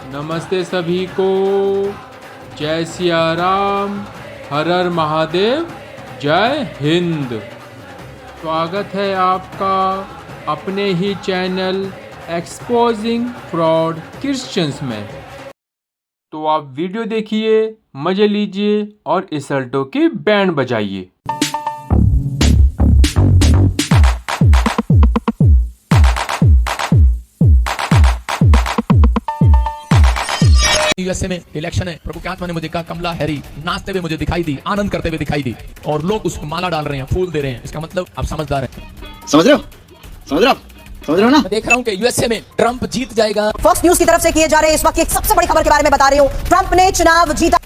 नमस्ते सभी को। जय सिया राम, हर हर महादेव, जय हिंद। स्वागत है आपका अपने ही चैनल एक्सपोजिंग फ्रॉड क्रिश्चियंस में। तो आप वीडियो देखिए, मजे लीजिए और इस अल्टो की बैंड बजाइए। यूएसए में इलेक्शन है। प्रभु के आत्मा ने मुझे कहा कमला हैरी नाचते हुए मुझे दिखाई दी, आनंद करते हुए दिखाई दी और लोग उसको माला डाल रहे हैं, फूल दे रहे हैं। इसका मतलब आप समझदार हैं। समझ रहे हो ना? मैं देख रहा हूँ कि यूएसए में ट्रंप जीत जाएगा। फॉक्स न्यूज की तरफ से किए जा रहे इस वक्त की एक सबसे बड़ी खबर के बारे में बता रही हूँ। ट्रंप ने चुनाव जीता।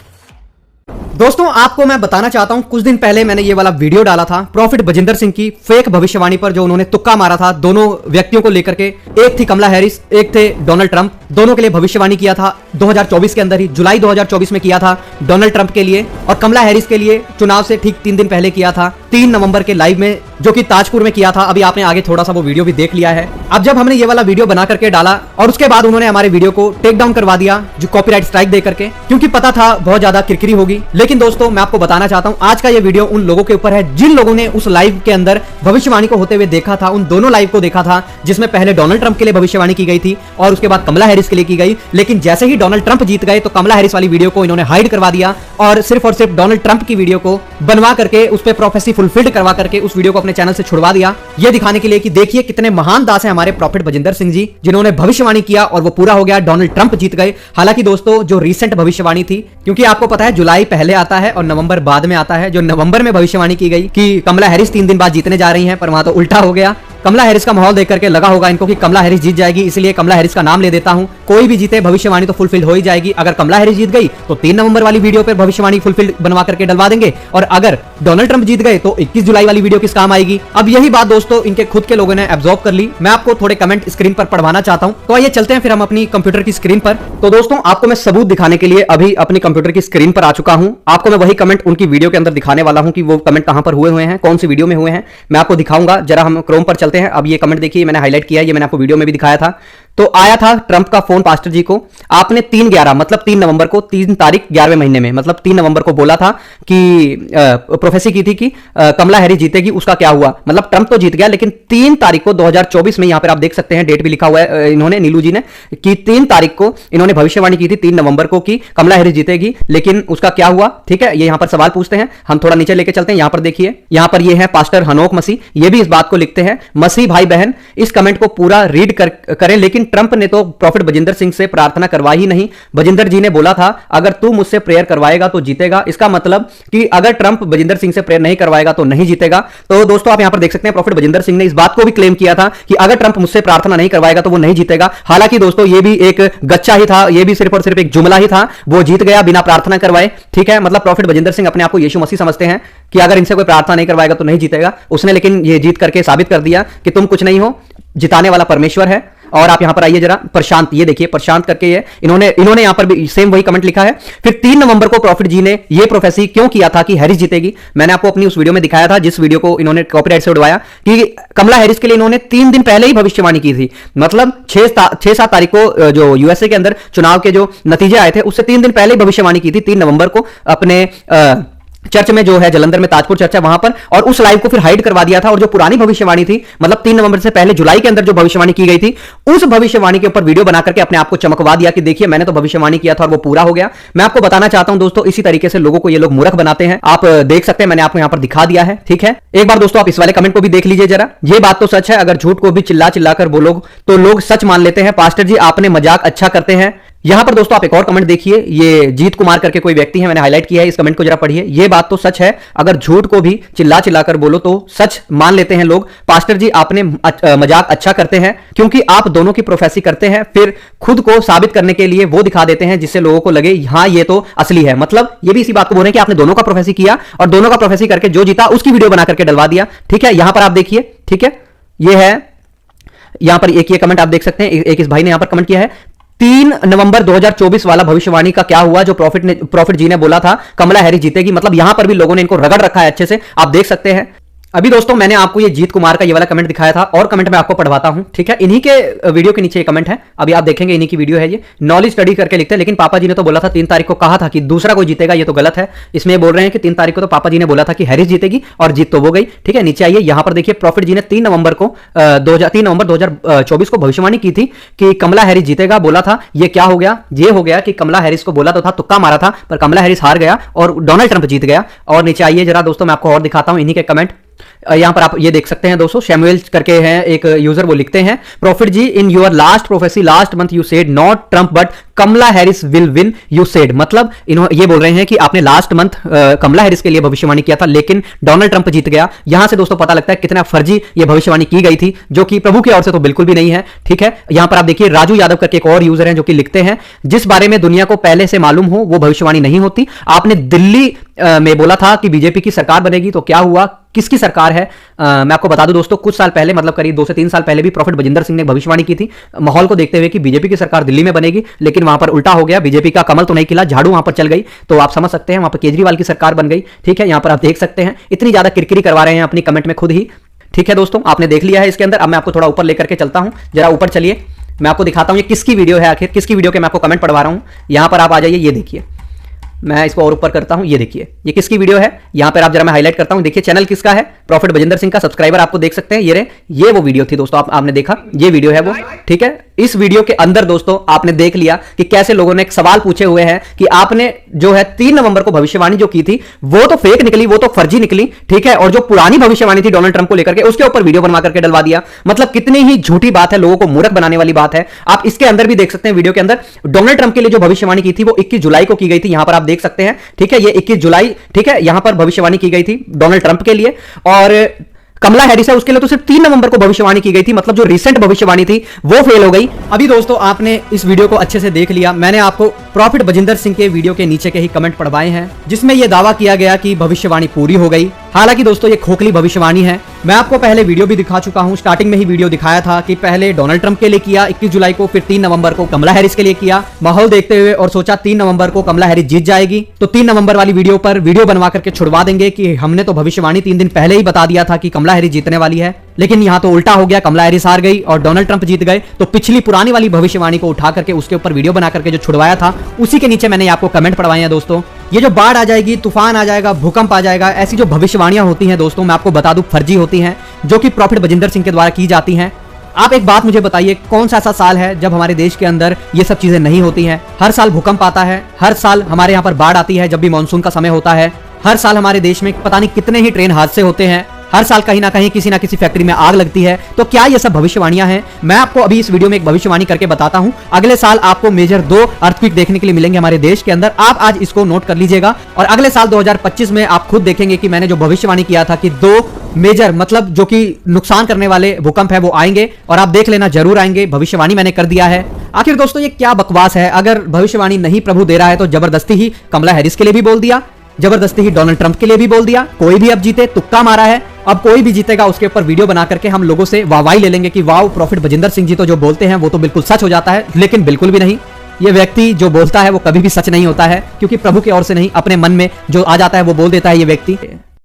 दोस्तों आपको मैं बताना चाहता हूं, कुछ दिन पहले मैंने ये वाला वीडियो डाला था प्रॉफिट बजिंदर सिंह की फेक भविष्यवाणी पर, जो उन्होंने तुक्का मारा था दोनों व्यक्तियों को लेकर के। एक थी कमला हैरिस, एक थे डोनाल्ड ट्रंप। दोनों के लिए भविष्यवाणी किया था 2024 के अंदर ही, जुलाई 2024 में किया था डोनाल्ड ट्रंप के लिए, और कमला हैरिस के लिए चुनाव से ठीक 3 दिन पहले किया था 3 नवंबर के लाइव में, जो कि ताजपुर में किया था। अभी आपने आगे थोड़ा सा वो वीडियो भी देख लिया है। अब जब हमने ये वाला वीडियो बना करके डाला और उसके बाद उन्होंने हमारे वीडियो को टेक डाउन करवा दिया, जो कॉपीराइट स्ट्राइक दे करके, क्योंकि पता था बहुत ज्यादा किरकिरी होगी। लेकिन दोस्तों मैं आपको बताना चाहता हूं, आज का ये वीडियो उन लोगों के ऊपर है जिन लोगों ने उस लाइव के अंदर भविष्यवाणी को होते हुए देखा था। उन दोनों लाइव को देखा था जिसमें पहले डोनाल्ड ट्रंप के लिए भविष्यवाणी की गई थी और उसके बाद कमला हैरिस के लिए की गई। लेकिन जैसे ही डोनाल्ड ट्रंप जीत गए तो कमला हैरिस वाली वीडियो को इन्होंने हाइड करवा दिया और सिर्फ डोनाल्ड ट्रंप की वीडियो को बनवा करके उस पर प्रोफेसी फुलफिल्ड करवा करके उस वीडियो को अपने चैनल से छुड़वा दिया, यह दिखाने के लिए कि देखिए कितने महान दास हैं हमारे प्रॉफिट बजिंदर सिंह जी, जिन्होंने भविष्यवाणी किया और वो पूरा हो गया, डोनाल्ड ट्रंप जीत गए। हालांकि दोस्तों जो रीसेंट भविष्यवाणी थी, क्योंकि आपको पता है जुलाई पहले आता है और नवंबर बाद में आता है, जो नवंबर में भविष्यवाणी की गई कि कमला हैरिस 3 दिन बाद जीतने जा रही हैं, पर वहां तो उल्टा हो गया। कमला हैरिस का माहौल देख करके लगा होगा इनको कि कमला हैरिस जीत जाएगी, इसलिए कमला हैरिस का नाम ले देता हूं। कोई भी जीते भविष्यवाणी तो फुलफिल हो ही जाएगी। अगर कमला हैरिस जीत गई तो 3 नवंबर वाली वीडियो पर भविष्यवाणी फुलफिल बनवा करके डलवा देंगे, और अगर डोनाल्ड ट्रंप जीत गए तो 21 जुलाई वाली वीडियो किस काम आएगी। अब यही बात दोस्तों इनके खुद के लोगों ने एब्जॉर्ब कर ली। मैं आपको थोड़े कमेंट स्क्रीन पर पढ़वाना चाहता हूं, तो आइए चलते हैं फिर हम अपनी कंप्यूटर की स्क्रीन पर। तो दोस्तों आपको मैं सबूत दिखाने के लिए अभी अपनी कंप्यूटर की स्क्रीन पर आ चुका हूं। आपको मैं वही कमेंट उनकी वीडियो के अंदर दिखाने वाला हूं कि वो कमेंट कहां पर हुए हैं, कौन सी वीडियो में हुए हैं, मैं आपको दिखाऊंगा। जरा हम क्रोम पर चलते हैं। अब ये कमेंट देखिए, मैंने हाईलाइट किया है, ये मैंने आपको वीडियो में भी दिखाया था। तो आया था ट्रंप का फोन पास्टर जी को, आपने 3/11 मतलब 3 नवंबर को, 3 तारीख 11वें महीने में, मतलब 3 नवंबर को बोला था कि प्रोफेसी की थी कि कमला हैरिस जीतेगी। उसका क्या हुआ, मतलब ट्रंप तो जीत गया, लेकिन 3 तारीख को 2024 में, यहां पर आप देख सकते हैं डेट भी लिखा हुआ है इन्होंने, नीलू जी ने, कि 3 तारीख को इन्होंने भविष्यवाणी की थी 3 नवंबर को कि कमला हैरिस जीतेगी, लेकिन उसका क्या हुआ। ठीक है, ये यहां पर सवाल पूछते हैं, हम थोड़ा नीचे लेके चलते हैं। यहां पर देखिए, यहां पर ये है पास्टर हनोक मसीह, ये भी इस बात को लिखते हैं, मसीह भाई बहन इस कमेंट को पूरा रीड करें, लेकिन ट्रंप ने तो प्रॉफिट बजिंदर सिंह से प्रार्थना करवाई ही नहीं। बजिंदर जी ने बोला था अगर तू मुझसे प्रेयर करवाएगा तो जीतेगा। इसका मतलब कि अगर ट्रंप बजिंदर सिंह से प्रेयर नहीं करवाएगा तो नहीं जीतेगा। तो दोस्तों आप यहां पर देख सकते हैं प्रॉफिट बजिंदर सिंह ने इस बात को भी क्लेम किया था कि अगर ट्रंप मुझसे प्रार्थना नहीं करवाएगा तो वो नहीं जीतेगा। हालांकि दोस्तों ये भी एक गच्चा ही था, ये भी सिर्फ और सिर्फ एक जुमला ही था, वो जीत गया बिना प्रार्थना करवाए। ठीक है, मतलब प्रॉफिट बजिंदर सिंह अपने आप को यीशु मसीह समझते हैं कि अगर इनसे कोई प्रार्थना नहीं करवाएगा तो नहीं जीतेगा। उसने लेकिन ये जीत करके साबित कर दिया कि तुम कुछ नहीं हो, जिताने वाला परमेश्वर है। और आप यहां पर आइए जरा, प्रशांत, ये देखिए प्रशांत करके ये इन्होंने यहां पर भी सेम वही कमेंट लिखा है। फिर 3 नवंबर को प्रॉफिट जी ने ये प्रोफेसी क्यों किया था कि हैरिस जीतेगी। मैंने आपको अपनी उस वीडियो में दिखाया था जिस वीडियो को इन्होंने कॉपीराइट से उड़वाया, कि कमला हैरिस के लिए इन्होंने 3 दिन पहले ही भविष्यवाणी की थी। मतलब 6-7 तारीख को जो यूएसए के अंदर चुनाव के जो नतीजे आए थे उससे 3 दिन पहले ही भविष्यवाणी की थी, 3 नवंबर को अपने चर्च में, जो है जलंधर में ताजपुर चर्च है वहां पर, और उस लाइव को फिर हाइड करवा दिया था। और जो पुरानी भविष्यवाणी थी, मतलब 3 नवंबर से पहले जुलाई के अंदर जो भविष्यवाणी की गई थी, उस भविष्यवाणी के ऊपर वीडियो बना करके अपने आप को चमकवा दिया कि देखिए मैंने तो भविष्यवाणी किया था और वो पूरा हो गया। मैं आपको बताना चाहता हूं दोस्तों, इसी तरीके से लोगों को ये लोग मूर्ख बनाते हैं। आप देख सकते हैं, मैंने आपको यहां पर दिखा दिया है। ठीक है, एक बार दोस्तों आप इस वाले कमेंट को भी देख लीजिए जरा। ये बात तो सच है, अगर झूठ को भी चिल्ला चिल्ला कर बोलो तो लोग सच मान लेते हैं। पास्टर जी आपने मजाक अच्छा करते हैं। यहां पर दोस्तों आप एक और कमेंट देखिए, ये जीत कुमार करके कोई व्यक्ति है, मैंने हाईलाइट किया है, इस कमेंट को जरा पढ़िए। ये बात तो सच है, अगर झूठ को भी चिल्ला चिल्ला कर बोलो तो सच मान लेते हैं लोग। पास्टर जी आपने मजाक अच्छा करते हैं, क्योंकि आप दोनों की प्रोफेसी करते हैं, फिर खुद को साबित करने के लिए वो दिखा देते हैं जिससे लोगों को लगे हाँ ये तो असली है। मतलब ये भी इसी बात को बोल रहे हैं कि आपने दोनों का प्रोफेसी किया और दोनों का प्रोफेसी करके जो जीता उसकी वीडियो बना करके डलवा दिया। ठीक है, यहां पर आप देखिए। ठीक है, ये है, यहां पर एक ये कमेंट आप देख सकते हैं, एक इस भाई ने यहां पर कमेंट किया है, 3 नवंबर 2024 वाला भविष्यवाणी का क्या हुआ जो प्रॉफिट जी ने बोला था कमला हैरिस जीतेगी। मतलब यहां पर भी लोगों ने इनको रगड़ रखा है अच्छे से, आप देख सकते हैं। अभी दोस्तों मैंने आपको ये जीत कुमार का ये वाला कमेंट दिखाया था और कमेंट मैं आपको पढ़वाता हूं, ठीक है। इन्हीं के वीडियो के नीचे ये कमेंट है, अभी आप देखेंगे, इन्हीं की वीडियो है ये। नॉलेज स्टडी करके लिखते हैं, लेकिन पापा जी ने तो बोला था 3 तारीख को, कहा था कि दूसरा कोई जीतेगा, ये तो गलत है। इसमें बोल रहे हैं कि 3 तारीख को तो पापा जी ने बोला था कि हैरिस जीतेगी और जीत तो वो गई, ठीक है। नीचे आइए, यहां पर देखिए प्रॉफिट जी ने 3 नवंबर 2024 को भविष्यवाणी की थी कि कमला हैरिस जीतेगा, बोला था। ये क्या हो गया? ये हो गया कि कमला हैरिस को बोला तो था, तुक्का मारा था, पर कमला हैरिस हार गया और डोनाल्ड ट्रंप जीत गया। और नीचे आइए जरा दोस्तों, मैं आपको और दिखाता हूं इन्हीं के कमेंट। यहां पर आप ये देख सकते हैं दोस्तों, सैमुअल करके हैं एक यूजर, वो लिखते हैं, prophet ji in your last prophecy last month you said not Trump but Kamala Harris will win you said. मतलब ये बोल रहे हैं कि आपने लास्ट मंथ कमला हैरिस के लिए भविष्यवाणी किया था, लेकिन डोनाल्ड ट्रंप जीत गया। यहां से दोस्तों पता लगता है कितना फर्जी ये भविष्यवाणी की गई थी, जो कि प्रभु की ओर से तो बिल्कुल भी नहीं है, ठीक है। यहां पर आप देखिए राजू यादव करके एक और यूजर हैं जो कि लिखते हैं, जिस बारे में दुनिया को पहले से मालूम हो वो भविष्यवाणी नहीं होती। आपने दिल्ली में बोला था कि बीजेपी की सरकार बनेगी, तो क्या हुआ? किसकी सरकार है? मैं आपको बता दूं दोस्तों, कुछ साल पहले, मतलब करीब 2 से 3 साल पहले भी प्रॉफिट बजिंदर सिंह ने भविष्यवाणी की थी माहौल को देखते हुए कि बीजेपी की सरकार दिल्ली में बनेगी, लेकिन वहां पर उल्टा हो गया, बीजेपी का कमल तो नहीं खिला, झाड़ू वहां पर चल गई। तो आप समझ सकते हैं वहां पर केजरीवाल की सरकार बन गई, ठीक है। यहां पर आप देख सकते हैं इतनी ज्यादा किरकिरी करवा रहे हैं अपनी कमेंट में खुद ही, ठीक है दोस्तों। आपने देख लिया है इसके अंदर। अब मैं आपको थोड़ा ऊपर लेकर के चलता हूं, जरा ऊपर चलिए, मैं आपको दिखाता हूं ये किसकी वीडियो है, आखिर किसकी वीडियो के मैं आपको कमेंट पढ़वा रहा हूं। यहां पर आप आ जाइए, ये देखिए, मैं इसको और ऊपर करता हूं, ये देखिए ये किसकी वीडियो है। यहां पर आप जरा मैं हाईलाइट करता हूं, देखिए चैनल किसका है, प्रॉफिट बजिंदर सिंह का। सब्सक्राइबर आपको देख सकते हैं, ये वो वीडियो थी दोस्तों, आपने देखा, ये वीडियो है वो, ठीक है। इस वीडियो के अंदर दोस्तों आपने देख लिया कि कैसे लोगों ने एक सवाल पूछे हुए हैं कि आपने जो है 3 नवंबर को भविष्यवाणी जो की थी वो तो फेक निकली, वो तो फर्जी निकली, ठीक है। और जो पुरानी भविष्यवाणी थी डोनाल्ड ट्रंप को लेकर के, उसके ऊपर वीडियो बनवा करके डलवा दिया। मतलब कितनी ही झूठी बात है, लोगों को मूर्ख बनाने वाली बात है। आप इसके अंदर भी देख सकते हैं, वीडियो के अंदर डोनाल्ड ट्रंप के लिए जो भविष्यवाणी की थी वो 21 जुलाई को की गई थी, यहां पर आप देख सकते हैं, ठीक है। ये 21 जुलाई, ठीक है, यहां पर भविष्यवाणी की गई थी डोनाल्ड ट्रंप के लिए। और कमला हैरिस है उसके लिए तो सिर्फ 3 नवंबर को भविष्यवाणी की गई थी, मतलब जो रिसेंट भविष्यवाणी थी वो फेल हो गई। अभी दोस्तों आपने इस वीडियो को अच्छे से देख लिया, मैंने आपको प्रॉफिट बजिंदर सिंह के वीडियो के नीचे के ही कमेंट पढ़वाए हैं, जिसमें यह दावा किया गया कि भविष्यवाणी पूरी हो गई। हालांकि दोस्तों ये खोखली भविष्यवाणी है। मैं आपको पहले वीडियो भी दिखा चुका हूं, स्टार्टिंग में ही वीडियो दिखाया था कि पहले डोनाल्ड ट्रंप के लिए किया 21 जुलाई को, फिर 3 नवंबर को कमला हैरिस के लिए किया, माहौल देखते हुए, और सोचा 3 नवंबर को कमला हैरिस जीत जाएगी तो 3 नवंबर वाली वीडियो पर वीडियो बनवा करके छुड़वा देंगे कि हमने तो भविष्यवाणी 3 दिन पहले ही बता दिया था कि कमला हैरिस जीतने वाली है। लेकिन यहां तो उल्टा हो गया, कमला हैरिस हार गई और डोनाल्ड ट्रंप जीत गए। तो पिछली पुरानी वाली भविष्यवाणी को उठा करके उसके ऊपर वीडियो बना करके जो छुड़वाया था, उसी के नीचे मैंने आपको कमेंट पढ़वाए हैं दोस्तों। ये जो बाढ़ आ जाएगी, तूफान आ जाएगा, भूकंप आ जाएगा, ऐसी जो भविष्यवाणियां होती हैं दोस्तों, मैं आपको बता दूं फर्जी होती हैं, जो कि प्रॉफिट बजिंदर सिंह के द्वारा की जाती हैं। आप एक बात मुझे बताइए, कौन सा ऐसा साल है जब हमारे देश के अंदर ये सब चीजें नहीं होती हैं? हर साल भूकंप आता है, हर साल हमारे यहाँ पर बाढ़ आती है जब भी मानसून का समय होता है, हर साल हमारे देश में पता नहीं कितने ही ट्रेन हादसे होते हैं, हर साल कहीं ना कहीं किसी ना किसी फैक्ट्री में आग लगती है। तो क्या ये सब भविष्यवाणियां हैं? मैं आपको अभी इस वीडियो में एक भविष्यवाणी करके बताता हूं। अगले साल आपको मेजर 2 अर्थक्वेक देखने के लिए मिलेंगे हमारे देश के अंदर। आप आज इसको नोट कर लीजिएगा और अगले साल 2025 में आप खुद देखेंगे कि मैंने जो भविष्यवाणी किया था कि 2 मेजर, मतलब जो कि नुकसान करने वाले भूकंप है वो आएंगे, और आप देख लेना जरूर आएंगे। भविष्यवाणी मैंने कर दिया है। आखिर दोस्तों ये क्या बकवास है? अगर भविष्यवाणी नहीं प्रभु दे रहा है तो जबरदस्ती ही कमला हैरिस के लिए भी बोल दिया, जबरदस्ती ही डोनाल्ड ट्रंप के लिए भी बोल दिया। कोई भी अब जीते, तुक्का मारा है, अब कोई भी जीतेगा उसके ऊपर वीडियो बना करके हम लोगों से वाहवाही ले लेंगे कि वाह प्रॉफिट बजिंदर सिंह जी तो जो बोलते हैं वो तो बिल्कुल सच हो जाता है। लेकिन बिल्कुल भी नहीं, ये व्यक्ति जो बोलता है वो कभी भी सच नहीं होता है, क्योंकि प्रभु की ओर से नहीं, अपने मन में जो आ जाता है वो बोल देता है ये व्यक्ति।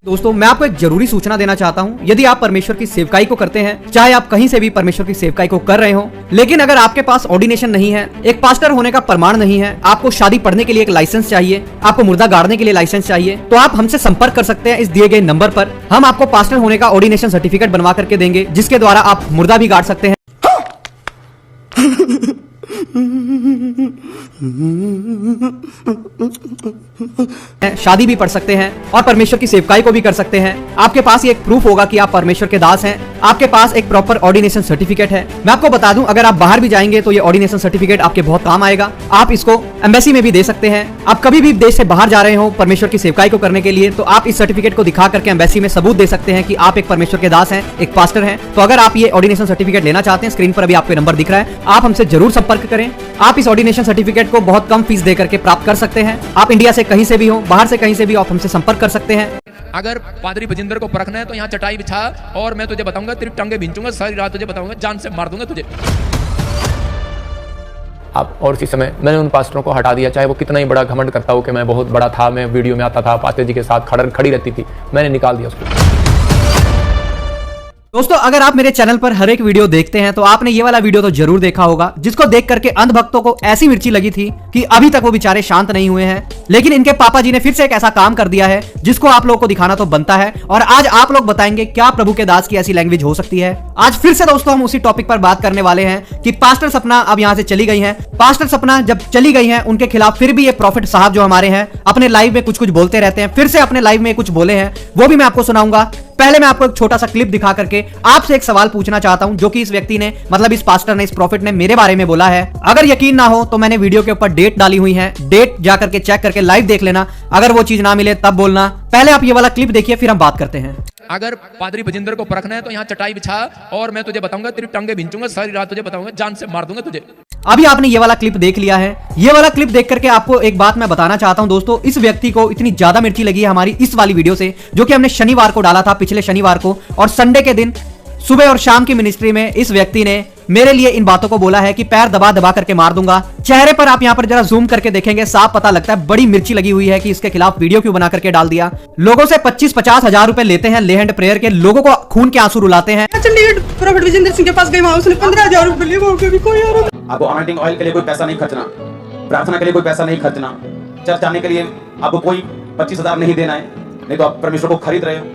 दोस्तों मैं आपको एक जरूरी सूचना देना चाहता हूं, यदि आप परमेश्वर की सेवकाई को करते हैं, चाहे आप कहीं से भी परमेश्वर की सेवकाई को कर रहे हो, लेकिन अगर आपके पास ऑर्डिनेशन नहीं है, एक पास्टर होने का प्रमाण नहीं है, आपको शादी पढ़ने के लिए एक लाइसेंस चाहिए, आपको मुर्दा गाड़ने के लिए लाइसेंस चाहिए, तो आप हमसे संपर्क कर सकते हैं इस दिए गए नंबर पर। हम आपको पास्टर होने का ऑर्डिनेशन सर्टिफिकेट बनवा करके देंगे, जिसके द्वारा आप मुर्दा भी गाड़ सकते हैं, शादी भी पढ़ सकते हैं और परमेश्वर की सेवकाई को भी कर सकते हैं। आपके पास ये एक प्रूफ होगा कि आप परमेश्वर के दास हैं, आपके पास एक प्रॉपर ऑर्डिनेशन सर्टिफिकेट है। मैं आपको बता दूं, अगर आप बाहर भी जाएंगे तो ये ऑर्डिनेशन सर्टिफिकेट आपके बहुत काम आएगा। आप इसको एम्बेसी में भी दे सकते हैं। आप कभी भी देश से बाहर जा रहे हो परमेश्वर की सेवकाई को करने के लिए, तो आप इस सर्टिफिकेट को दिखा करके एम्बेसी में सबूत दे सकते हैं कि आप एक परमेश्वर के दास हैं, एक पास्टर हैं। तो अगर आप ये ऑर्डिनेशन सर्टिफिकेट लेना चाहते हैं, स्क्रीन पर अभी आपको नंबर दिख रहा है, आप हमसे जरूर संपर्क करें। आप इस ऑर्डिनेशन सर्टिफिकेट को बहुत कम फीस देकर के प्राप्त कर सकते हैं। आप इंडिया से कहीं से भी हो, बाहर से कहीं से भी आप हमसे संपर्क कर सकते हैं। अगर पादरी बजिंदर को परखना है तो यहाँ चटाई बिछा और मैं तुझे बताऊंगा, तेरी टंगे बिंचूंगा, सारी रात तुझे बताऊंगा, जान से मार दूंगा तुझे। अब और इसी समय मैंने उन पास्टरों को हटा दिया, चाहे वो कितना ही बड़ा घमंड करता हो कि मैं बहुत बड़ा था, मैं वीडियो में आता था, पास्टर जी के साथ खड़ी रहती थी, मैंने निकाल दिया उसको। दोस्तों अगर आप मेरे चैनल पर हर एक वीडियो देखते हैं तो आपने ये वाला वीडियो तो जरूर देखा होगा, जिसको देख करके अंधभक्तों को ऐसी मिर्ची लगी थी कि अभी तक वो बेचारे शांत नहीं हुए हैं। लेकिन इनके पापा जी ने फिर से एक ऐसा काम कर दिया है जिसको आप लोगों को दिखाना तो बनता है, और आज आप लोग बताएंगे क्या प्रभु के दास की ऐसी लैंग्वेज हो सकती है। आज फिर से दोस्तों हम उसी टॉपिक पर बात करने वाले हैं कि पास्टर सपना अब यहाँ से चली गई है। पास्टर सपना जब चली गई है, उनके खिलाफ फिर भी ये प्रॉफिट साहब जो हमारे हैं अपने लाइव में कुछ कुछ बोलते रहते हैं। फिर से अपने लाइव में कुछ बोले हैं, वो भी मैं आपको सुनाऊंगा। पहले मैं आपको एक छोटा सा क्लिप दिखा करके आपसे एक सवाल पूछना चाहता हूं, जो कि इस व्यक्ति ने, मतलब इस पास्टर ने, इस प्रॉफिट ने मेरे बारे में बोला है। अगर यकीन ना हो तो मैंने वीडियो के ऊपर डेट डाली हुई है, डेट जा करके चेक करके लाइव देख लेना। अगर वो चीज ना मिले तब बोलना। पहले आप ये वाला क्लिप देखिए, फिर हम बात करते हैं। अगर पादरी बजिंदर को परखना है तो यहाँ चटाई बिछा और मैं तुझे बताऊंगा, तेरी टांगे भिंचूंगा, सारी रात तुझे बताऊंगा, जान से मार दूंगा तुझे। अभी आपने ये वाला क्लिप देख लिया है। ये वाला क्लिप देख करके आपको एक बात मैं बताना चाहता हूं दोस्तों, इस व्यक्ति को इतनी ज्यादा मिर्ची लगी है हमारी इस वाली वीडियो से, जो कि हमने शनिवार को डाला था, पिछले शनिवार को, और संडे के दिन सुबह और शाम की मिनिस्ट्री में इस व्यक्ति ने मेरे लिए इन बातों को बोला है कि पैर दबा दबा करके मार दूंगा। चेहरे पर आप यहाँ पर जरा जूम करके देखेंगे, साफ पता लगता है बड़ी मिर्ची लगी हुई है कि इसके खिलाफ वीडियो क्यों बना करके डाल दिया। लोगों से 25-50 हजार रुपए लेते हैं ले हैंड प्रेयर के, लोगों को खून के आंसू रुलाते हैं। चंडीगढ़ प्रॉफिट विजेंद्र सिंह के पास गई, वहां उसने 15,000 रुपए लिए, वो भी कोई और। आपको अनॉइंटिंग ऑयल के लिए कोई पैसा नहीं खर्चना, प्रार्थना के लिए कोई पैसा नहीं खर्चना, चर्च आने के लिए आपको कोई 25,000 नहीं देना है, नहीं तो आप परमेश्वर को खरीद रहे हो,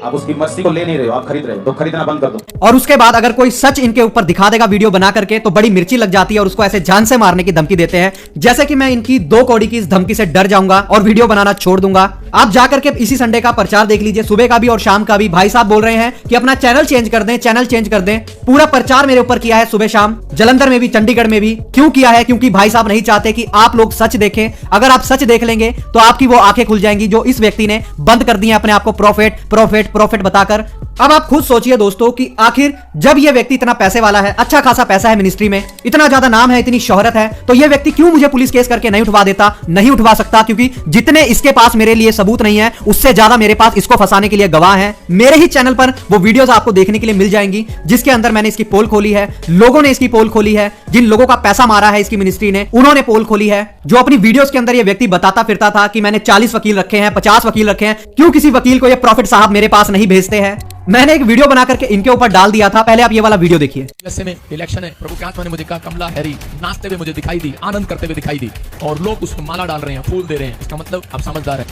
आप उसकी मर्सी को ले नहीं रहे हो, आप खरीद रहे हो, तो खरीदना बंद कर दो। और उसके बाद अगर कोई सच इनके ऊपर दिखा देगा वीडियो बना करके तो बड़ी मिर्ची लग जाती है और उसको ऐसे जान से मारने की धमकी देते हैं। जैसे कि मैं इनकी 2 कौड़ी की इस धमकी से डर जाऊंगा और वीडियो बनाना छोड़ दूंगा। आप जाकर के इसी संडे का प्रचार देख लीजिए, सुबह का भी और शाम का भी। भाई साहब बोल रहे हैं कि अपना चैनल चेंज कर दें, चैनल चेंज कर दें। पूरा प्रचार मेरे ऊपर किया है सुबह शाम, जलंधर में भी, चंडीगढ़ में भी। क्यों किया है? क्योंकि भाई साहब नहीं चाहते कि आप लोग सच देखें। अगर आप सच देख लेंगे तो आपकी वो आंखें खुल जाएंगी जो इस व्यक्ति ने बंद कर दी है अपने आप को प्रॉफिट प्रॉफिट प्रॉफिट बताकर। अब आप खुद सोचिए दोस्तों कि आखिर जब ये व्यक्ति इतना पैसे वाला है, अच्छा खासा पैसा है मिनिस्ट्री में, इतना ज्यादा नाम है, इतनी शोहरत है, तो ये व्यक्ति क्यों मुझे पुलिस केस करके नहीं उठवा देता? नहीं उठवा सकता, क्योंकि जितने इसके पास मेरे लिए सबूत नहीं है उससे ज्यादा मेरे पास इसको फंसाने के लिए गवाह हैं। मेरे ही चैनल पर वो वीडियोस आपको देखने के लिए मिल जाएंगी जिसके अंदर मैंने इसकी पोल खोली है, लोगों ने इसकी पोल खोली है, जिन लोगों का पैसा मारा है इसकी मिनिस्ट्री ने, उन्होंने पोल खोली है। जो अपनी वीडियोस के अंदर ये व्यक्ति बताता फिरता था कि मैंने 40 वकील रखे हैं, 50 वकील रखे हैं, क्यों किसी वकील को ये प्रॉफिट साहब मेरे पास नहीं भेजते हैं? मैंने एक वीडियो बना करके इनके ऊपर डाल दिया था। पहले आप ये वाला वीडियो देखिए। यूएसए में इलेक्शन है, प्रभु के आत्मा ने मुझे कहा कमला हैरी नाचते हुए मुझे दिखाई दी, आनंद करते हुए दिखाई दी, और लोग उसको माला डाल रहे हैं, फूल दे रहे हैं। इसका मतलब आप समझदार है।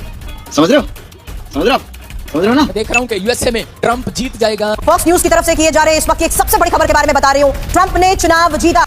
समझ रहे हो? समझ रहे हो? समझ रहे हो ना? मैं देख रहा हूँ कि यूएसए में ट्रंप जीत जाएगा। फॉक्स न्यूज की तरफ से किए जा रहे इस वक्त की एक सबसे बड़ी खबर के बारे में बता रही हूं। ट्रंप ने चुनाव जीता।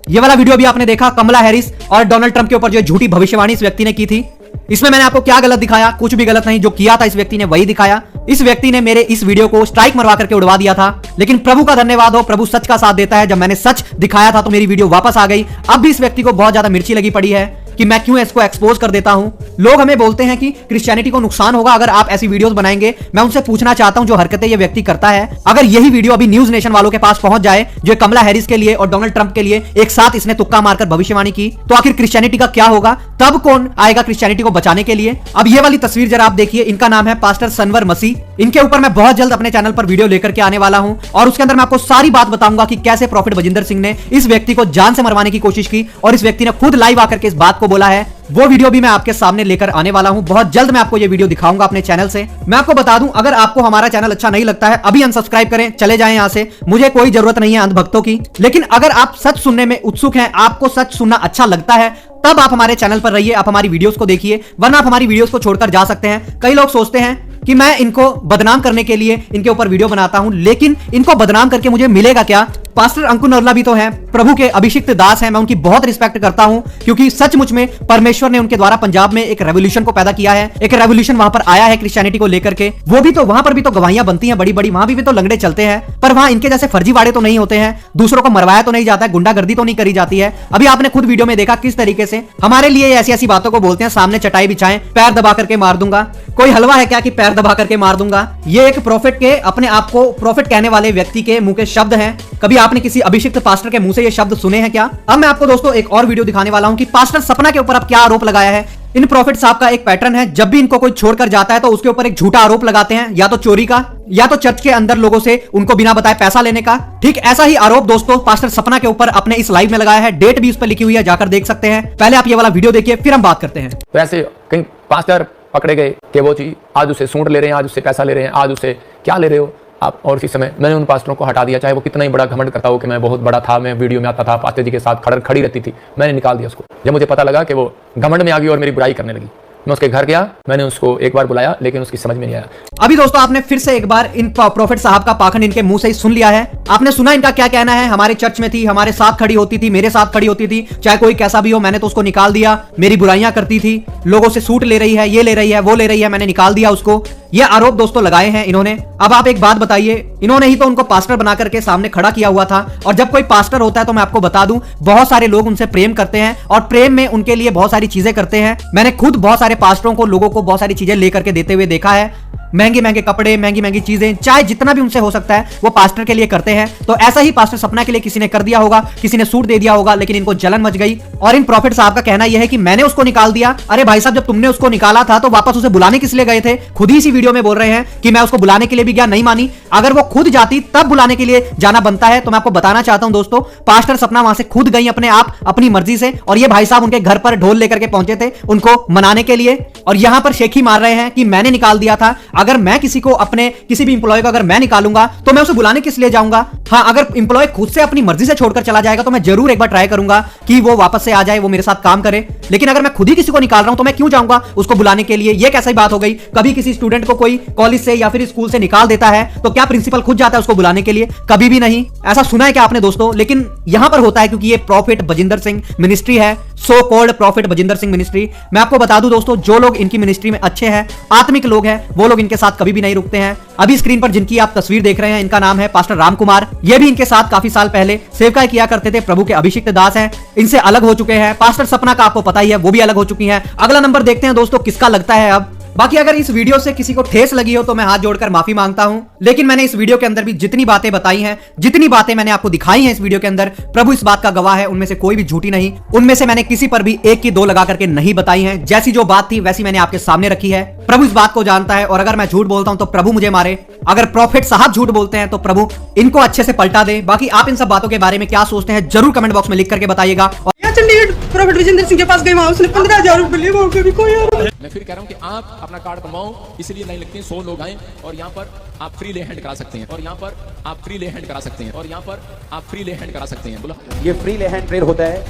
ये वाला वीडियो भी आपने देखा, कमला हैरिस और डोनाल्ड ट्रंप के ऊपर जो झूठी भविष्यवाणी इस व्यक्ति ने की थी। इसमें मैंने आपको क्या गलत दिखाया? कुछ भी गलत नहीं, जो किया था इस व्यक्ति ने वही दिखाया। इस व्यक्ति ने मेरे इस वीडियो को स्ट्राइक मरवा करके उड़वा दिया था, लेकिन प्रभु का धन्यवाद हो, प्रभु सच का साथ देता है। जब मैंने सच दिखाया था तो मेरी वीडियो वापस आ गई। अब भी इस व्यक्ति को बहुत ज्यादा मिर्ची लगी पड़ी है कि मैं क्यों इसको एक्सपोज कर देता हूं। लोग हमें बोलते हैं कि क्रिश्चियनिटी को नुकसान होगा अगर आप ऐसी वीडियोस बनाएंगे। मैं उनसे पूछना चाहता हूं, जो हरकतें ये व्यक्ति करता है, अगर यही वीडियो अभी न्यूज नेशन वालों के पास पहुंच जाए, जो कमला हैरिस के लिए और डोनाल्ड ट्रंप के लिए एक साथ इसने तुक्का मारकर भविष्यवाणी की, तो आखिर क्रिश्चियनिटी का क्या होगा? तब कौन आएगा क्रिश्चियनिटी को बचाने के लिए? अब ये वाली तस्वीर जरा आप देखिए। इनका नाम है पास्टर सनवर मसीह। इनके ऊपर मैं बहुत जल्द अपने चैनल पर वीडियो लेकर के आने वाला हूं, और उसके अंदर मैं आपको सारी बात बताऊंगा कि कैसे प्रॉफिट बजिंदर सिंह ने इस व्यक्ति को जान से मरवाने की कोशिश की, और इस व्यक्ति ने खुद लाइव आकर के इस बात को बोला है। वो वीडियो भी मैं आपके सामने लेकर आने वाला हूं। बहुत जल्द मैं आपको ये वीडियो दिखाऊंगा अपने चैनल से। मैं आपको बता दूं, अगर आपको हमारा चैनल अच्छा नहीं लगता है, अभी अनसब्सक्राइब करें, चले जाएं यहां से। मुझे कोई जरूरत नहीं है अंधभक्तों की। लेकिन अगर आप सच सुनने में उत्सुक हैं, आपको सच सुनना अच्छा लगता है, तब आप हमारे चैनल पर रहिए, आप हमारी वीडियोस को देखिए, वरना आप हमारी वीडियोस को छोड़कर जा सकते हैं। कई लोग सोचते हैं कि मैं इनको बदनाम करने के लिए इनके ऊपर वीडियो बनाता हूं, लेकिन इनको बदनाम करके मुझे मिलेगा क्या? पास्टर अंकुर नरला भी तो हैं, प्रभु के अभिषिक्त दास हैं। मैं उनकी बहुत रिस्पेक्ट करता हूं, क्योंकि सचमुच में परमेश्वर ने उनके द्वारा पंजाब में एक रेवोल्यूशन को पैदा किया है। एक रेवोल्यूशन वहां पर आया है क्रिश्चियनिटी को लेकर के। वो भी तो, वहां पर भी तो गवाहियां बनती हैं बड़ी बड़ी, वहां भी तो लंगड़े चलते हैं, पर वहां इनके जैसे फर्जीवाड़े तो नहीं होते हैं, दूसरों को मरवाया तो नहीं जाता है, गुंडागर्दी तो नहीं करी जाती है। अभी आपने खुद वीडियो में देखा किस तरीके से हमारे लिए ऐसी ऐसी बातों को बोलते हैं, सामने चटाई बिछाएं, पैर दबा करके मार दूंगा। कोई हलवा है क्या कि पैर दबा करके मार दूंगा? ये एक प्रॉफिट के, अपने आप को प्रॉफिट कहने वाले व्यक्ति के मुंह के शब्द हैं। कभी आपने किसी अभिषिक्त पास्टर के मुंह से ये शब्द सुने हैं क्या? अब मैं आपको दोस्तों एक और वीडियो दिखाने वाला हूं कि पास्टर सपना के ऊपर अब क्या आरोप लगाया है। इन प्रॉफिट साहब का एक पैटर्न है, जब भी इनको कोई छोड़कर जाता है तो उसके ऊपर एक झूठा आरोप लगाते हैं, या तो चोरी का, या तो चर्च के अंदर लोगों से उनको बिना बताए पैसा लेने का। ठीक ऐसा ही आरोप दोस्तों पास्टर सपना के ऊपर अपने इस लाइव में लगाया है। डेट भी उस पर लिखी हुई है, जाकर देख सकते हैं। पहले आप ये वाला वीडियो देखिए, फिर हम बात करते हैं। तो ऐसे कहीं पास्टर पकड़े गए कि वो जी आज उसे सूंड ले रहे हैं, आज उससे पैसा ले रहे हैं, आज उसे क्या ले रहे हो, आप और इसी समय मैंने उन पास्टरों को हटा दिया, चाहे वो कितना ही बड़ा घमंड करता हो कि मैं बहुत बड़ा था, मैं वीडियो में आता था, पास्टर जी के साथ खड़ी रहती थी, मैंने निकाल दिया उसको। जब मुझे पता लगा कि वो घमंड में आ गई और मेरी बुराई करने लगी, मैं उसके घर गया, मैंने उसको एक बार बुलाया लेकिन उसकी समझ में नहीं आया। अभी दोस्तों आपने फिर से एक बार इन प्रॉफिट साहब का पाखंड इनके मुंह से ही सुन लिया है। आपने सुना इनका क्या कहना है, हमारे चर्च में थी, हमारे साथ खड़ी होती थी, मेरे साथ खड़ी होती थी, चाहे कोई कैसा भी हो, मैंने तो उसको निकाल दिया, मेरी बुराइयां करती थी, लोगों से सूट ले रही है, ये ले रही है, वो ले रही है, मैंने निकाल दिया उसको। ये आरोप दोस्तों लगाए हैं इन्होंने। अब आप एक बात बताइए, इन्होंने ही तो उनको पास्टर बना करके सामने खड़ा किया हुआ था, और जब कोई पास्टर होता है तो मैं आपको बता दूं बहुत सारे लोग उनसे प्रेम करते हैं और प्रेम में उनके लिए बहुत सारी चीजें करते हैं। मैंने खुद बहुत सारे पास्टरों को, लोगों को बहुत सारी चीजें लेकर के देते हुए देखा है, महंगे महंगे कपड़े, महंगी महंगी चीजें, चाहे जितना भी उनसे हो सकता है वो पास्टर के लिए करते हैं। तो ऐसा ही पास्टर सपना के लिए किसी ने कर दिया होगा, किसी ने सूट दे दिया होगा, लेकिन इनको जलन मच गई। और इन प्रॉफिट साहब का कहना यह है कि मैंने उसको निकाल दिया। अरे भाई साहब, जब तुमने उसको निकाला था तो वापस उसे बुलाने किस लिए गए थे? खुद ही इसी वीडियो में बोल रहे हैं कि मैं उसको बुलाने के लिए भी गया, नहीं मानी। अगर वो खुद जाती तब बुलाने के लिए जाना बनता है। तो मैं आपको बताना चाहता हूं दोस्तों, पास्टर सपना वहां से खुद गई अपने आप, अपनी मर्जी से, और ये भाई साहब उनके घर पर ढोल लेकर के पहुंचे थे उनको मनाने के लिए, और यहां पर शेखी मार रहे हैं कि मैंने निकाल दिया था। अगर मैं किसी को, अपने किसी भी इंप्लॉय को अगर मैं निकालूंगा तो मैं उसे बुलाने किस लिए जाऊंगा? हाँ, अगर इंप्लॉय खुद से अपनी मर्जी से छोड़कर चला जाएगा तो मैं जरूर एक बार ट्राई करूंगा कि वो वापस से आ जाए, वो मेरे साथ काम करे। लेकिन अगर मैं खुद ही किसी को निकाल रहा हूं तो मैं क्यों जाऊंगा उसको बुलाने के लिए? ये कैसी बात हो गई? कभी किसी स्टूडेंट को कोई कॉलेज से या फिर स्कूल से निकाल देता है तो क्या प्रिंसिपल खुद जाता है उसको बुलाने के लिए? कभी भी नहीं। ऐसा सुना है क्या आपने दोस्तों? लेकिन यहां पर होता है क्योंकि ये प्रॉफिट बजिंदर सिंह मिनिस्ट्री है, so called profit Bajinder Singh ministry. मैं आपको बता दूं दोस्तों, जो लोग इनकी मिनिस्ट्री में अच्छे हैं, आत्मिक लोग हैं, वो लोग इनके साथ कभी भी नहीं रुकते हैं। अभी स्क्रीन पर जिनकी आप तस्वीर देख रहे हैं, इनका नाम है पास्टर राम कुमार। ये भी इनके साथ काफी साल पहले सेवकाई किया करते थे, प्रभु के अभिषिक्त दास हैं, इनसे अलग हो चुके हैं। पास्टर सपना का आपको पता ही है, वो भी अलग हो चुकी हैं। अगला नंबर देखते हैं दोस्तों किसका लगता है अब। बाकी अगर इस वीडियो से किसी को ठेस लगी हो तो मैं हाथ जोड़कर माफी मांगता हूं, लेकिन मैंने इस वीडियो के अंदर भी जितनी बातें बताई हैं, जितनी बातें मैंने आपको दिखाई हैं इस वीडियो के अंदर, प्रभु इस बात का गवाह है, उनमें से कोई भी झूठी नहीं। उनमें से मैंने किसी पर भी एक की दो लगा करके नहीं बताई हैं। जैसी जो बात थी वैसी मैंने आपके सामने रखी है। प्रभु इस बात को जानता है, और अगर मैं झूठ बोलता हूं तो प्रभु मुझे मारे। अगर प्रॉफिट साहब झूठ बोलते हैं तो प्रभु इनको अच्छे से पलटा दे। बाकी आप इन सब बातों के बारे में क्या सोचते हैं जरूर कमेंट बॉक्स में लिख करके बताइएगा। यहाँ चंडीगढ़ प्रॉफिट विजेंद्र सिंह के पास गई, वहां उसने 15,000 रुपए लिए, वो भी कोई और। मैं फिर कह रहा हूं कि आप अपना कार्ड बनवाओ, इसलिए लाइन लगती है, 100 लोग आए और यहाँ पर आप फ्री ले हैंड करा सकते हैं, और यहाँ पर आप फ्री ले हैंड करा सकते हैं, और यहाँ पर आप फ्री ले हैंड करा सकते हैं। बोला ये फ्री ले हैंड प्रेयर होता है।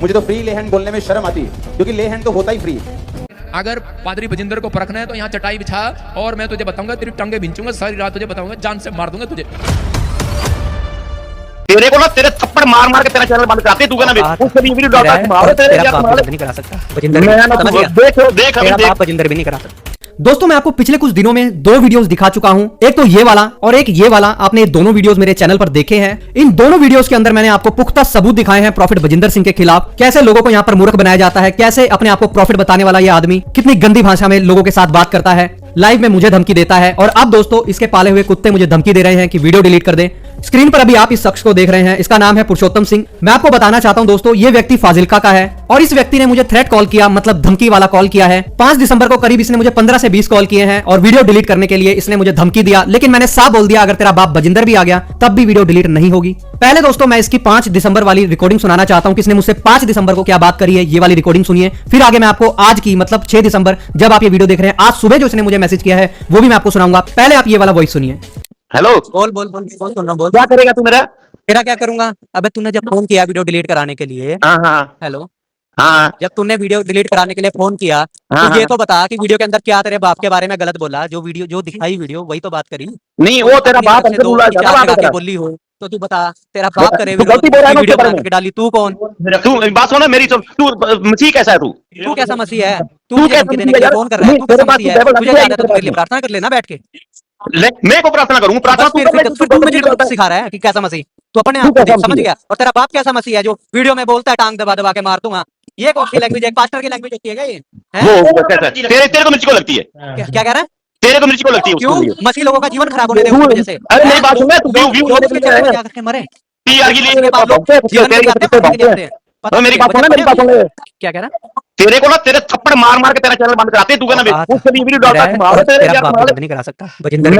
मुझे तो फ्री ले हैंड बोलने में शर्म आती है, क्योंकि ले हैंड तो होता ही फ्री। अगर पादरी बजिंदर को परखना है तो यहाँ चटाई बिछा और मैं तुझे बताऊंगा, तेरी टंगे बिंचूंगा, सारी रात तुझे बताऊंगा, जान से मार दूंगा तुझे। तेरे को ना तेरे थप्पड़ मार मार के तेरा चैनल बंद कराते तू कहना उससे भी वीडियो डालता तुम्हारे तेरे बाप नहीं करा सकता बजिंदर, देख बजिंदर भी नहीं करा सकता। दोस्तों मैं आपको पिछले कुछ दिनों में दो वीडियोस दिखा चुका हूं, एक तो ये वाला और एक ये वाला। आपने दोनों वीडियोस मेरे चैनल पर देखे हैं। इन दोनों वीडियोस के अंदर मैंने आपको पुख्ता सबूत दिखाए हैं प्रॉफिट बजिंदर सिंह के खिलाफ, कैसे लोगों को यहाँ पर मूर्ख बनाया जाता है, कैसे अपने आप को प्रॉफिट बताने वाला ये आदमी कितनी गंदी भाषा में लोगों के साथ बात करता है, लाइव में मुझे धमकी देता है। और अब दोस्तों इसके पाले हुए कुत्ते मुझे धमकी दे रहे हैं कि वीडियो डिलीट कर दे। स्क्रीन पर अभी आप इस शख्स को देख रहे हैं, इसका नाम है पुरुषोत्तम सिंह। मैं आपको बताना चाहता हूं दोस्तों, ये व्यक्ति फाजिल्का का है और इस व्यक्ति ने मुझे थ्रेट कॉल किया, मतलब धमकी वाला कॉल किया है। 5 दिसंबर को करीब इसने मुझे 15 से 20 कॉल किए हैं और वीडियो डिलीट करने के लिए इसने मुझे धमकी दिया। लेकिन मैंने साफ बोल दिया, अगर तेरा बाप बजिंदर भी आ गया तब भी वीडियो डिलीट नहीं होगी। पहले दोस्तों मैं इसकी 5 दिसंबर वाली रिकॉर्डिंग सुनाना चाहता हूं कि इसने मुझसे 5 दिसंबर को क्या बात करी है, ये वाली रिकॉर्डिंग सुनिए। फिर आगे मैं आपको आज की, मतलब 6 दिसंबर जब आप ये वीडियो देख रहे हैं, आज सुबह जो इसने मुझे मैसेज किया है वो भी मैं आपको सुनाऊंगा। पहले आप ये वाला वॉइस सुनिए। हेलो बोल बोल बोल बोल सुन रहा हूं, बोल। क्या करेगा तू मेरा? तेरा क्या करूंगा? अबे तूने जब फोन किया वीडियो डिलीट कराने के लिए, हाँ हेलो, हाँ जब तूने वीडियो डिलीट कराने के लिए फोन किया तो ये तो बता कि वीडियो के अंदर क्या तेरे बाप के बारे में गलत बोला? जो वीडियो जो दिखाई वीडियो वही तो बात करी। नहीं वो तेरा बाप अपनी तरफ से 2 4 लगा के बोली हो तो तू बता, तेरा बाप करे वीडियो बना के डाली, तू कौन? तू बात सुन मेरी, तू मसीह कैसा है? तू कैसा मसीह है? तू क्या धमकी देने के लिए फोन कर रहा है? तू कैसा मसीह है? तुझे ज्यादा तो तेरे लिए प्रार्थना कर लेना बैठ के। मैं को प्रार्थना करूं? प्रार्थना तू मुझे सिखा रहा है कि कैसा मसीह? तो अपने आप को समझ गया। और तेरा बाप कैसा मसीह है जो वीडियो में बोलता है टांग दबा दबा के मार दूंगा? ये कौन सी लैंग्वेज है? पास्टर की लैंग्वेज होती है क्या ये? वो कैसा? तेरे को मिर्ची को लगती है? क्या कह रहा है? तेरे को मिर्ची को लगती है? क्यों? मसीह लोगों का जीवन खराब होने दे उसकी वजह से। अरे मेरी बात सुन, तू व्यू क्या करके मरे? पीआर के लिए मेरी बात सुन। क्या कह रहा? तेरे को ना तेरे थप्पड़ मार मार के तेरा चैनल बंद कराते तू कहना उससे भी वीडियो डालता तुम्हारे तेरा बाप नहीं करा सकता बजिंदर,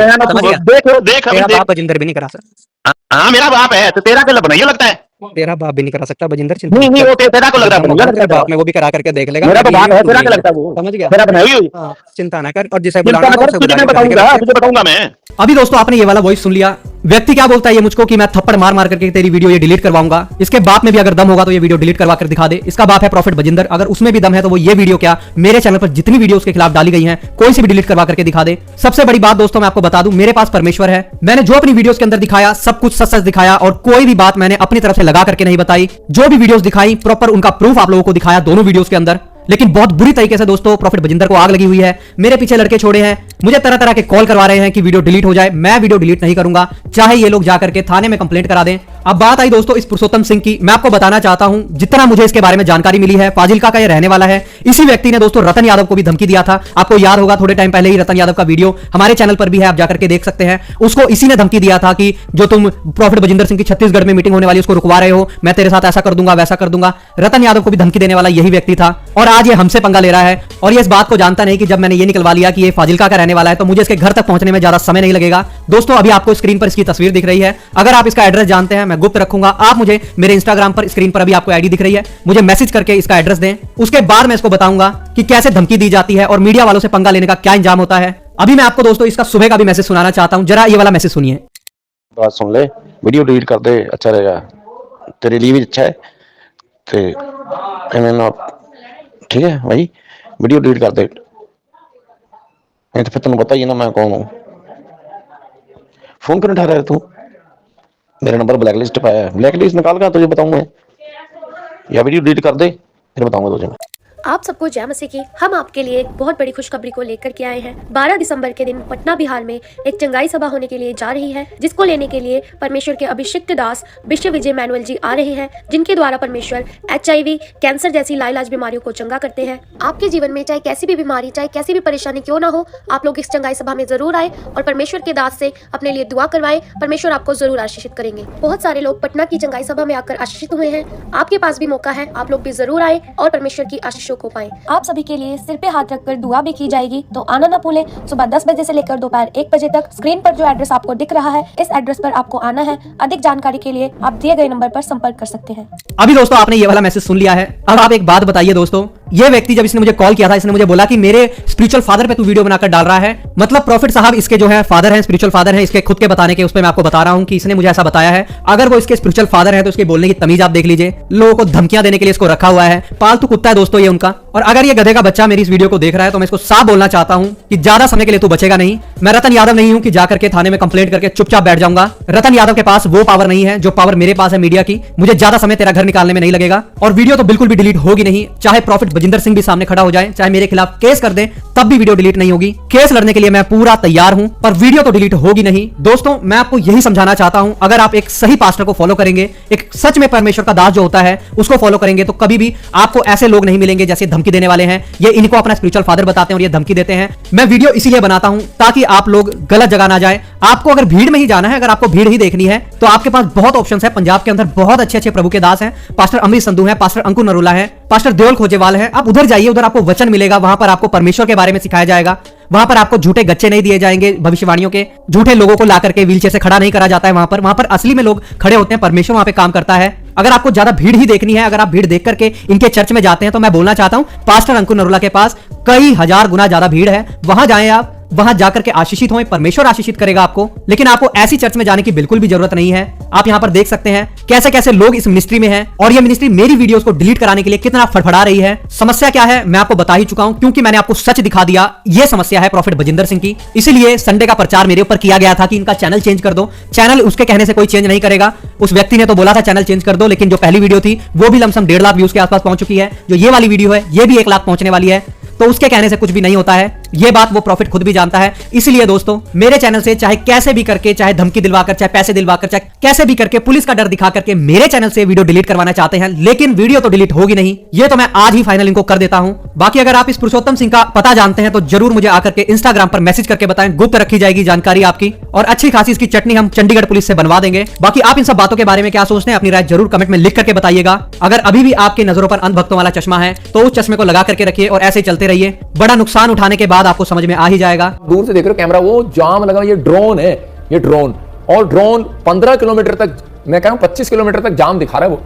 देख तेरा बाप बजिंदर भी नहीं करा सकता। हाँ मेरा बाप है तो तेरा क्या बनाइए लगता है? तेरा बाप भी नहीं करा सकता बजिंदर, नहीं नहीं, वो तेरा को लग रहा है, तेरा बाप में वो भी करा करके देख लेगा। मेरा तो बाप है, तेरा क्या लगता है वो? समझ गया? तेरा बनाई हुई। हाँ, चिंता ना कर, और जिसे चिंता बुलाना ना हो कर, उसे तुझे बुला मैं के बताऊंगा, करके तुझे बताऊंगा मैं। अभी दोस्तों आपने ये वाला वॉइस सुन लिया। व्यक्ति क्या बोलता है ये मुझको कि मैं थप्पड़ मार मार करके तेरी वीडियो ये डिलीट करवाऊंगा। इसके बाप में भी अगर दम होगा तो ये वीडियो डिलीट करवा कर दिखा दे। इसका बाप है प्रॉफिट बजिंदर, अगर उसमें भी दम है तो वो ये वीडियो क्या मेरे चैनल पर जितनी वीडियो उसके खिलाफ डाली गई हैं कोई सी भी डिलीट करवा करके दिखा दे। सबसे बड़ी बात दोस्तों मैं आपको बता दूं, मेरे पास परमेश्वर है। मैंने जो अपनी वीडियोस के अंदर दिखाया सब कुछ सच सच दिखाया और कोई भी बात मैंने अपनी तरफ से लगा करके नहीं बताई। जो भी वीडियोस दिखाई प्रॉपर उनका प्रूफ आप लोगों को दिखाया दोनों वीडियोस के अंदर। लेकिन बहुत बुरी तरीके से दोस्तों प्रॉफिट बजिंदर को आग लगी हुई है। मेरे पीछे लड़के छोड़े हैं, मुझे तरह तरह के कॉल करवा रहे हैं कि वीडियो डिलीट हो जाए। मैं वीडियो डिलीट नहीं करूंगा, चाहे ये लोग जाकर के थाने में कंप्लेंट करा दें। अब बात आई दोस्तों इस पुरुषोत्तम सिंह की, मैं आपको बताना चाहता हूं जितना मुझे इसके बारे में जानकारी मिली है, फाजिल्का का ये रहने वाला है। इसी व्यक्ति ने दोस्तों रतन यादव को भी धमकी दिया था। आपको याद होगा थोड़े टाइम पहले ही रतन यादव का वीडियो हमारे चैनल पर भी है, आप जाकर के देख सकते हैं। उसको इसी ने धमकी दिया था कि जो तुम प्रॉफिट बजिंदर सिंह की छत्तीसगढ़ में मीटिंग होने वाली उसको रुकवा रहे हो, मैं तेरे साथ ऐसा कर दूंगा वैसा कर दूंगा। रतन यादव को भी धमकी देने वाला यही व्यक्ति था और आज ये हमसे पंगा ले रहा है। और ये इस बात को जानता नहीं कि जब मैंने ये निकलवा लिया कि ये फाजिल्का का रहने वाला है तो मुझे इसके घर तक पहुंचने में ज्यादा समय नहीं लगेगा। दोस्तों अभी आपको स्क्रीन पर इसकी तस्वीर दिख रही है, अगर आप इसका एड्रेस जानते हैं मैं गुप्त रखूंगा। आप मुझे मेरे इंस्टाग्राम पर स्क्रीन पर अभी आपको आईडी दिख रही है, मुझे मैसेज करके इसका एड्रेस दें। उसके बाद मैं इसको बताऊंगा कि कैसे धमकी दी जाती है और मीडिया वालों से पंगा लेने का क्या इंजाम होता है। अभी मैं आपको दोस्तों इसका सुबह का भी मैसेज सुनाना चाहता हूं, जरा ये वाला मैसेज सुनिए। बात सुन ले, वीडियो डिलीट कर दे, अच्छा रहेगा, तेरे लिए भी अच्छा है। ठीक है भाई, वीडियो डिलीट कर दे, नहीं तो फिर तुम बताइए ना मैं कौन हूं। फोन क्यों उठा रहा है तू? मेरा नंबर ब्लैकलिस्ट पे है, ब्लैकलिस्ट निकाल कर तुझे बताऊंगा मैं, या वीडियो डिलीट कर दे फिर बताऊंगा तुझे। आप सबको जय मसीह की। हम आपके लिए एक बहुत बड़ी खुशखबरी को लेकर के आए हैं। 12 दिसंबर के दिन पटना बिहार में एक चंगाई सभा होने के लिए जा रही है, जिसको लेने के लिए परमेश्वर के अभिषिक्त दास बिशप विजय मैनुअल जी आ रहे हैं, जिनके द्वारा परमेश्वर HIV, कैंसर जैसी लाइलाज बीमारियों को चंगा करते हैं। आपके जीवन में चाहे कैसी भी बीमारी, चाहे कैसी भी परेशानी क्यों ना हो, आप लोग इस चंगाई सभा में जरूर आए और परमेश्वर के दास से अपने लिए दुआ करवाएं। परमेश्वर आपको जरूर आशीषित करेंगे। बहुत सारे लोग पटना की चंगाई सभा में आकर आशीषित हुए हैं, आपके पास भी मौका है, आप लोग भी जरूर आए और परमेश्वर की आशीषों को पाएं। आप सभी के लिए सिर पे हाथ रखकर दुआ भी की जाएगी, तो आना ना भूलें। सुबह 10 बजे से लेकर दोपहर 1 बजे तक स्क्रीन पर जो एड्रेस आपको दिख रहा है, इस एड्रेस पर आपको आना है। अधिक जानकारी के लिए आप दिए गए नंबर पर संपर्क कर सकते हैं। अभी दोस्तों आपने ये वाला मैसेज सुन लिया है। अब आप एक बात बताइए दोस्तों, ये व्यक्ति जब इसने मुझे कॉल किया था, इसने मुझे बोला कि मेरे स्पिरिचुअल फादर पे तू वीडियो बनाकर डाल रहा है। मतलब प्रॉफिट साहब इसके जो है फादर हैं, स्पिरिचुअल फादर हैं, इसके खुद के बताने के उस पे मैं आपको बता रहा हूं कि इसने मुझे ऐसा बताया है। अगर वो इसके स्पिरिचुअल फादर है तो इसके बोलने की तमीज आप देख लीजिए। लोगों को धमकियां देने के लिए इसको रखा हुआ है, पालतू कुत्ता है दोस्तों ये उनका। और अगर ये गधे का बच्चा मेरी इस वीडियो को देख रहा है तो मैं इसको साफ बोलना चाहता हूं कि ज्यादा समय के लिए तू बचेगा नहीं। मैं रतन यादव नहीं हूं कि जाकर के थाने में कंप्लेंट करके चुपचाप बैठ जाऊंगा। रतन यादव के पास वो पावर नहीं है जो पावर मेरे पास है मीडिया की। मुझे ज्यादा समय तेरा घर निकालने में नहीं लगेगा और वीडियो तो बिल्कुल भी डिलीट होगी नहीं। चाहे प्रॉफिट बजिंदर सिंह भी सामने खड़ा हो जाए, चाहे मेरे खिलाफ केस कर दे, तब भी वीडियो डिलीट नहीं होगी। केस लड़ने के लिए मैं पूरा तैयार हूं, पर वीडियो तो डिलीट होगी नहीं। दोस्तों मैं आपको यही समझाना चाहता हूं, अगर आप एक सही पास्टर को फॉलो करेंगे, एक सच में परमेश्वर का दास जो होता है उसको फॉलो करेंगे, तो कभी भी आपको ऐसे लोग नहीं मिलेंगे जैसे धमकी देने वाले हैं। ये इनको अपना स्पिरिचुअल फादर बताते हैं और ये धमकी देते हैं। मैं वीडियो इसीलिए बनाता हूं ताकि आप लोग गलत जगह ना जाए। आपको अगर भीड़ में ही जाना है, अगर आपको भीड़ ही देखनी है, तो आपके पास बहुत ऑप्शंस है। पंजाब के अंदर बहुत अच्छे अच्छे प्रभु के दास हैं। पास्टर अमृत संधू है, पास्टर अंकुर नरूला है, पास्टर देवल खोजेवाल है। आप उधर जाइए, उधर आपको वचन मिलेगा, वहां पर आपको परमेश्वर के बारे में सिखाया जाएगा। वहां पर आपको झूठे गच्चे नहीं दिए जाएंगे भविष्यवाणियों के, झूठे लोगों को ला करके व्हीलचेयर से खड़ा नहीं करा जाता है। वहां पर असली में लोग खड़े होते हैं, परमेश्वर वहां पे काम करता है। अगर आपको ज्यादा भीड़ ही देखनी है, अगर आप भीड़ देख करके इनके चर्च में जाते हैं, तो मैं बोलना चाहता हूं पास्टर अंकुर नरूला के पास कई हजार गुना ज्यादा भीड़ है। वहां जाएं आप, वहां जाकर के आशीषित हों, परमेश्वर आशीषित करेगा आपको। लेकिन आपको ऐसी चर्च में जाने की बिल्कुल भी जरूरत नहीं है। आप यहां पर देख सकते हैं कैसे कैसे लोग इस मिनिस्ट्री में हैं और ये मिनिस्ट्री मेरी वीडियोस को डिलीट कराने के लिए कितना फड़फड़ा रही है। समस्या क्या है मैं आपको बता ही चुका हूं, क्योंकि मैंने आपको सच दिखा दिया। ये समस्या है प्रॉफिट बजिंदर सिंह की। इसीलिए संडे का प्रचार मेरे ऊपर किया गया था कि इनका चैनल चेंज कर दो। चैनल उसके कहने से कोई चेंज नहीं करेगा। उस व्यक्ति ने तो बोला था चैनल चेंज कर दो, लेकिन जो पहली वीडियो थी वो भी लमसम 1.5 लाख व्यूज के आसपास पहुंच चुकी है। जो ये वाली वीडियो है ये भी 1 लाख पहुंचने वाली है। तो उसके कहने से कुछ भी नहीं होता है, ये बात वो प्रॉफिट खुद भी जानता है। इसलिए दोस्तों मेरे चैनल से चाहे कैसे भी करके, चाहे धमकी दिलवाकर, चाहे पैसे दिलवाकर, चाहे कैसे भी करके, पुलिस का डर दिखा करके मेरे चैनल से वीडियो डिलीट करवाना चाहते हैं, लेकिन वीडियो तो डिलीट होगी नहीं। ये तो मैं आज ही फाइनल इनको कर देता हूं। बाकी अगर आप इस पुरुषोत्तम सिंह का पता जानते हैं तो जरूर मुझे आकर के इंस्टाग्राम पर मैसेज करके बताएं, गुप्त रखी जाएगी जानकारी आपकी, और अच्छी खासी इसकी चटनी हम चंडीगढ़ पुलिस से बनवा देंगे। बाकी आप इन सब बातों के बारे में क्या सोचते हैं, अपनी राय जरूर कमेंट में लिख करके बताइएगा। अगर अभी भी आपकी नजरों पर अंध भक्तों वाला चश्मा है तो उस चश्मे को लगा करके रखिए और ऐसे चलते रहिए। बड़ा नुकसान उठाने के बाद आपको समझ में आ ही जाएगा। दूर से देख रहे हो कैमरा, वो जाम लगा, ये ड्रोन है, ये ड्रोन, और ड्रोन 15 किलोमीटर तक मैं कह रहा हूं 25 किलोमीटर तक जाम दिखा रहा है वो।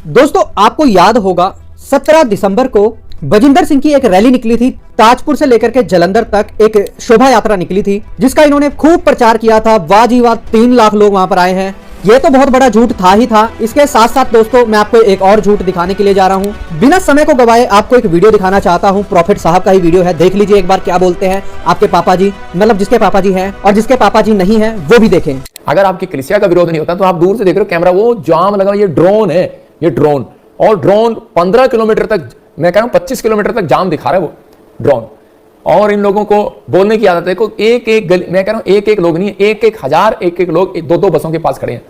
दोस्तों आपको याद होगा 17 दिसंबर को बजिंदर सिंह की एक रैली निकली थी, ताजपुर से लेकर के जालंधर तक एक शोभा यात्रा निकली थी, जिसका इन्होंने खूब प्रचार किया था। वाह जी वाह, 3 लाख लोग वहां पर आए हैं। ये तो बहुत बड़ा झूठ था ही था। इसके साथ साथ दोस्तों मैं आपको एक और झूठ दिखाने के लिए जा रहा हूं। बिना समय को गवाए आपको एक वीडियो दिखाना चाहता हूं। प्रॉफिट साहब का ही वीडियो है, देख लीजिए एक बार क्या बोलते हैं आपके पापा जी, मतलब जिसके पापा जी हैं और जिसके पापा जी नहीं है वो भी देखें। अगर आपकी कलीसिया का विरोध नहीं होता तो आप दूर से देख रहे हो कैमरा, वो जाम लगा, ये ड्रोन है, ये ड्रोन, और ड्रोन 15 किलोमीटर तक, मैं कह रहा हूं 25 किलोमीटर तक जाम दिखा रहा है वो ड्रोन। और इन लोगों को बोलने की आदत है, एक एक गली, मैं कह रहा हूं एक एक लोग नहीं, एक हजार, एक एक लोग 2-2 बसों के पास खड़े हैं।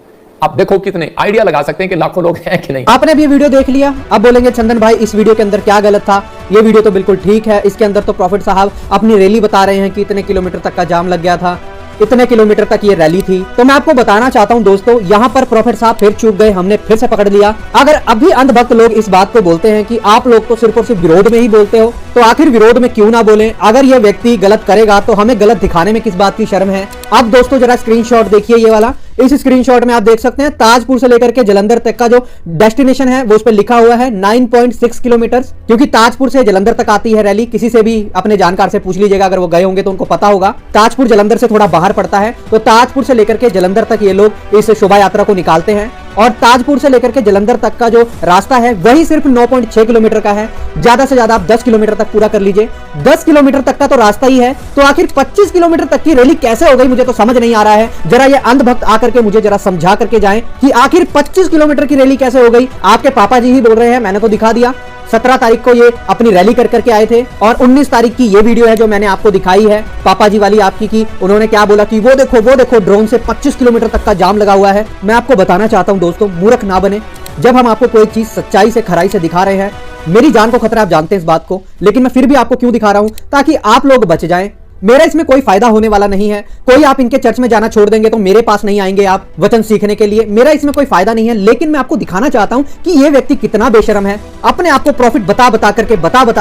आप देखो कितने आइडिया लगा सकते हैं कि लाखों लोग हैं कि नहीं। आपने भी वीडियो देख लिया, अब बोलेंगे चंदन भाई इस वीडियो के अंदर क्या गलत था। ये वीडियो तो बिल्कुल ठीक है। इसके अंदर तो प्रॉफिट साहब अपनी रैली बता रहे हैं कि इतने किलोमीटर तक का जाम लग गया था, इतने किलोमीटर तक ये रैली थी। तो मैं आपको बताना चाहता हूं दोस्तों, यहाँ पर प्रॉफिट साहब फिर चूक गए, हमने फिर से पकड़ लिया। अगर अभी अंधभक्त लोग इस बात को बोलते हैं कि आप लोग तो सिर्फ और सिर्फ विरोध में ही बोलते हो, तो आखिर विरोध में क्यों ना बोलें। अगर ये व्यक्ति गलत करेगा तो हमें गलत दिखाने में किस बात की शर्म है। अब दोस्तों जरा स्क्रीनशॉट देखिए ये वाला। इस स्क्रीनशॉट में आप देख सकते हैं ताजपुर से लेकर के जालंधर तक का जो डेस्टिनेशन है वो उस पर लिखा हुआ है 9.6 किलोमीटर, क्योंकि ताजपुर से जालंधर तक आती है रैली। किसी से भी अपने जानकार से पूछ लीजिएगा, अगर वो गए होंगे तो उनको पता होगा। ताजपुर जालंधर से थोड़ा बाहर पड़ता है, तो ताजपुर से लेकर के जालंधर तक ये लोग इस शोभा यात्रा को निकालते हैं। और ताजपुर से लेकर के जालंधर तक का जो रास्ता है वही सिर्फ 9.6 किलोमीटर का है। ज्यादा से ज्यादा आप 10 किलोमीटर तक पूरा कर लीजिए। 10 किलोमीटर तक का तो रास्ता ही है, तो आखिर 25 किलोमीटर तक की रैली कैसे हो गई, मुझे तो समझ नहीं आ रहा है। जरा ये अंधभक्त आकर के मुझे जरा समझा करके जाएं कि आखिर 25 किलोमीटर की रैली कैसे हो गई। आपके पापा जी ही बोल रहे हैं, मैंने तो दिखा दिया। 17 तारीख को ये अपनी रैली कर करके आए थे और 19 तारीख की ये वीडियो है जो मैंने आपको दिखाई है पापा जी वाली आपकी, की उन्होंने क्या बोला कि वो देखो ड्रोन से 25 किलोमीटर तक का जाम लगा हुआ है। मैं आपको बताना चाहता हूं दोस्तों, मूर्ख ना बने। जब हम आपको कोई चीज सच्चाई से, खराई से दिखा रहे हैं, मेरी जान को खतरा, आप जानते हैं इस बात को, लेकिन मैं फिर भी आपको क्यों दिखा रहा हूं, ताकि आप लोग बच जाएं। मेरा इसमें कोई फायदा होने वाला नहीं है। कोई आप इनके चर्च में जाना छोड़ देंगे तो मेरे पास नहीं आएंगे आप वचन सीखने के लिए, मेरा इसमें कोई फायदा नहीं है। लेकिन मैं आपको दिखाना चाहता हूं कि ये व्यक्ति कितना बेशरम है। अपने आप को प्रॉफिट बता बता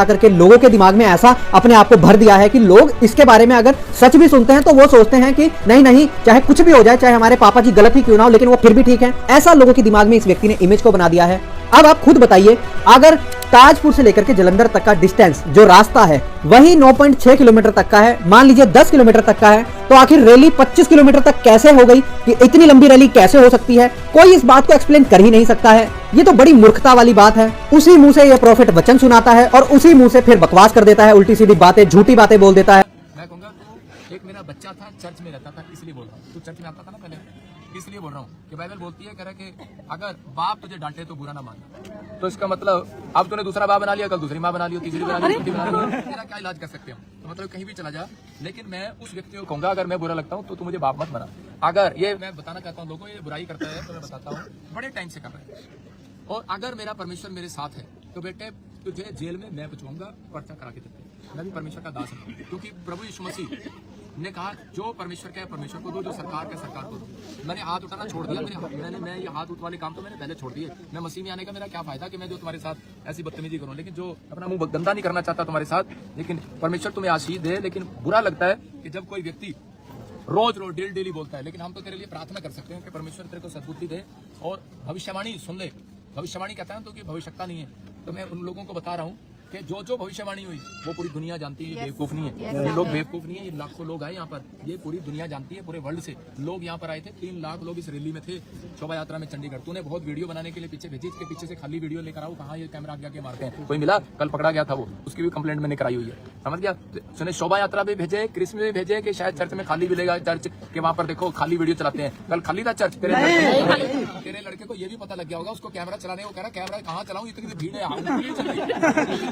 करके लोगों के दिमाग में ऐसा अपने आप को भर दिया है कि लोग इसके बारे में अगर सच भी सुनते हैं तो वो सोचते हैं कि नहीं, चाहे कुछ भी हो जाए, चाहे हमारे पापा जी गलत ही क्यों ना हो, लेकिन वो फिर भी ठीक है। ऐसा लोगों के दिमाग में इस व्यक्ति ने इमेज को बना दिया है। अब आप खुद बताइए, अगर ताजपुर से लेकर के जालंधर तक का डिस्टेंस जो रास्ता है वही 9.6 किलोमीटर तक का है, मान लीजिए 10 किलोमीटर तक का है, तो आखिर रैली 25 किलोमीटर तक कैसे हो गई, कि इतनी लंबी रैली कैसे हो सकती है? कोई इस बात को एक्सप्लेन कर ही नहीं सकता है। ये तो बड़ी मूर्खता वाली बात है। उसी मुंह से ये प्रॉफिट वचन सुनाता है और उसी मुंह से फिर बकवास कर देता है, उल्टी सीधी बातें, झूठी बातें बोल देता है। मैं कहूंगा तो एक मेरा बच्चा था, चर्च में रहता था, इसलिए बोल रहा हूँ। तू चर्च में आता था ना पहले, इसलिए बोल रहा हूँ कि बाइबल बोलती है, कह रहा कि अगर बाप तुझे डांटे तो बुरा ना मानना। तो इसका मतलब अब तूने दूसरा बाप बना लिया, कल दूसरी माँ बना लियो, तीसरी बना लियो, चौथी बना लियो, तेरा क्या इलाज कर सकते हैं? तो मतलब कहीं भी चला जा। लेकिन मैं उस व्यक्ति को कहूंगा, अगर मैं बुरा लगता हूँ तो तू मुझे बाप मत बना। अगर ये मैं बताना चाहता हूँ लोगों, ये बुराई करता है तो मैं बताता हूँ बड़े टाइम से कर रहा है। और अगर मेरा परमेश्वर मेरे साथ है तो बेटे तुझे जेल में मैं पहुंचाऊंगा, पर्चा करा के देते। मैं भी परमेश्वर का दास हूं, क्योंकि प्रभु यीशु मसीह ने कहा जो परमेश्वर का है परमेश्वर को दो, जो सरकार का सरकार को दो। मैंने हाथ उठाना छोड़ दिया, मैं ये हाथ उठ वाले काम तो मैंने पहले छोड़ दिए। मैं मसीह में आने का मेरा क्या फायदा कि मैं जो तुम्हारे साथ ऐसी बदतमीजी करूं, लेकिन जो अपना मुंह गंदा नहीं करना चाहता तुम्हारे साथ। लेकिन परमेश्वर तुम्हें आशीष दे। लेकिन बुरा लगता है कि जब कोई व्यक्ति रोज डेली बोलता है। लेकिन हम तो तेरे लिए प्रार्थना कर सकते हैं कि परमेश्वर तेरे को सद्बुद्धि दे और भविष्यवाणी सुन ले। भविष्यवाणी कहता है तो कि भविष्यता नहीं है। तो मैं उन लोगों को बता रहा हूँ कि जो भविष्यवाणी हुई वो पूरी दुनिया जानती है, ये बेवकूफ नहीं है। ये लोग बेवकूफ नहीं है, ये लाखों लोग आए यहाँ पर, ये पूरी दुनिया जानती है, पूरे वर्ल्ड से लोग यहाँ पर आए थे। 3 लाख लोग इस रैली में थे, शोभा यात्रा में चंडीगढ़। तूने बहुत वीडियो बनाने के लिए पीछे भेजी, इसके पीछे से खाली वीडियो लेकर आओ, कहाँ ये कैमरा आगे मारते हैं। कोई मिला? कल पकड़ा गया था वो, उसकी भी कंप्लेंट मैंने कराई हुई है, समझ गया। सुने शोभा यात्रा भी भेजे, क्रिसमस भी भेजे कि शायद चर्च में खाली मिलेगा, चर्च के वहाँ पर देखो खाली वीडियो चलाते हैं। कल खाली था चर्च। तेरे लड़के को ये भी पता लग गया होगा, उसको कैमरा चलाने को कह रहा, कैमरा कहाँ चलाऊं, इतनी भीड़ है,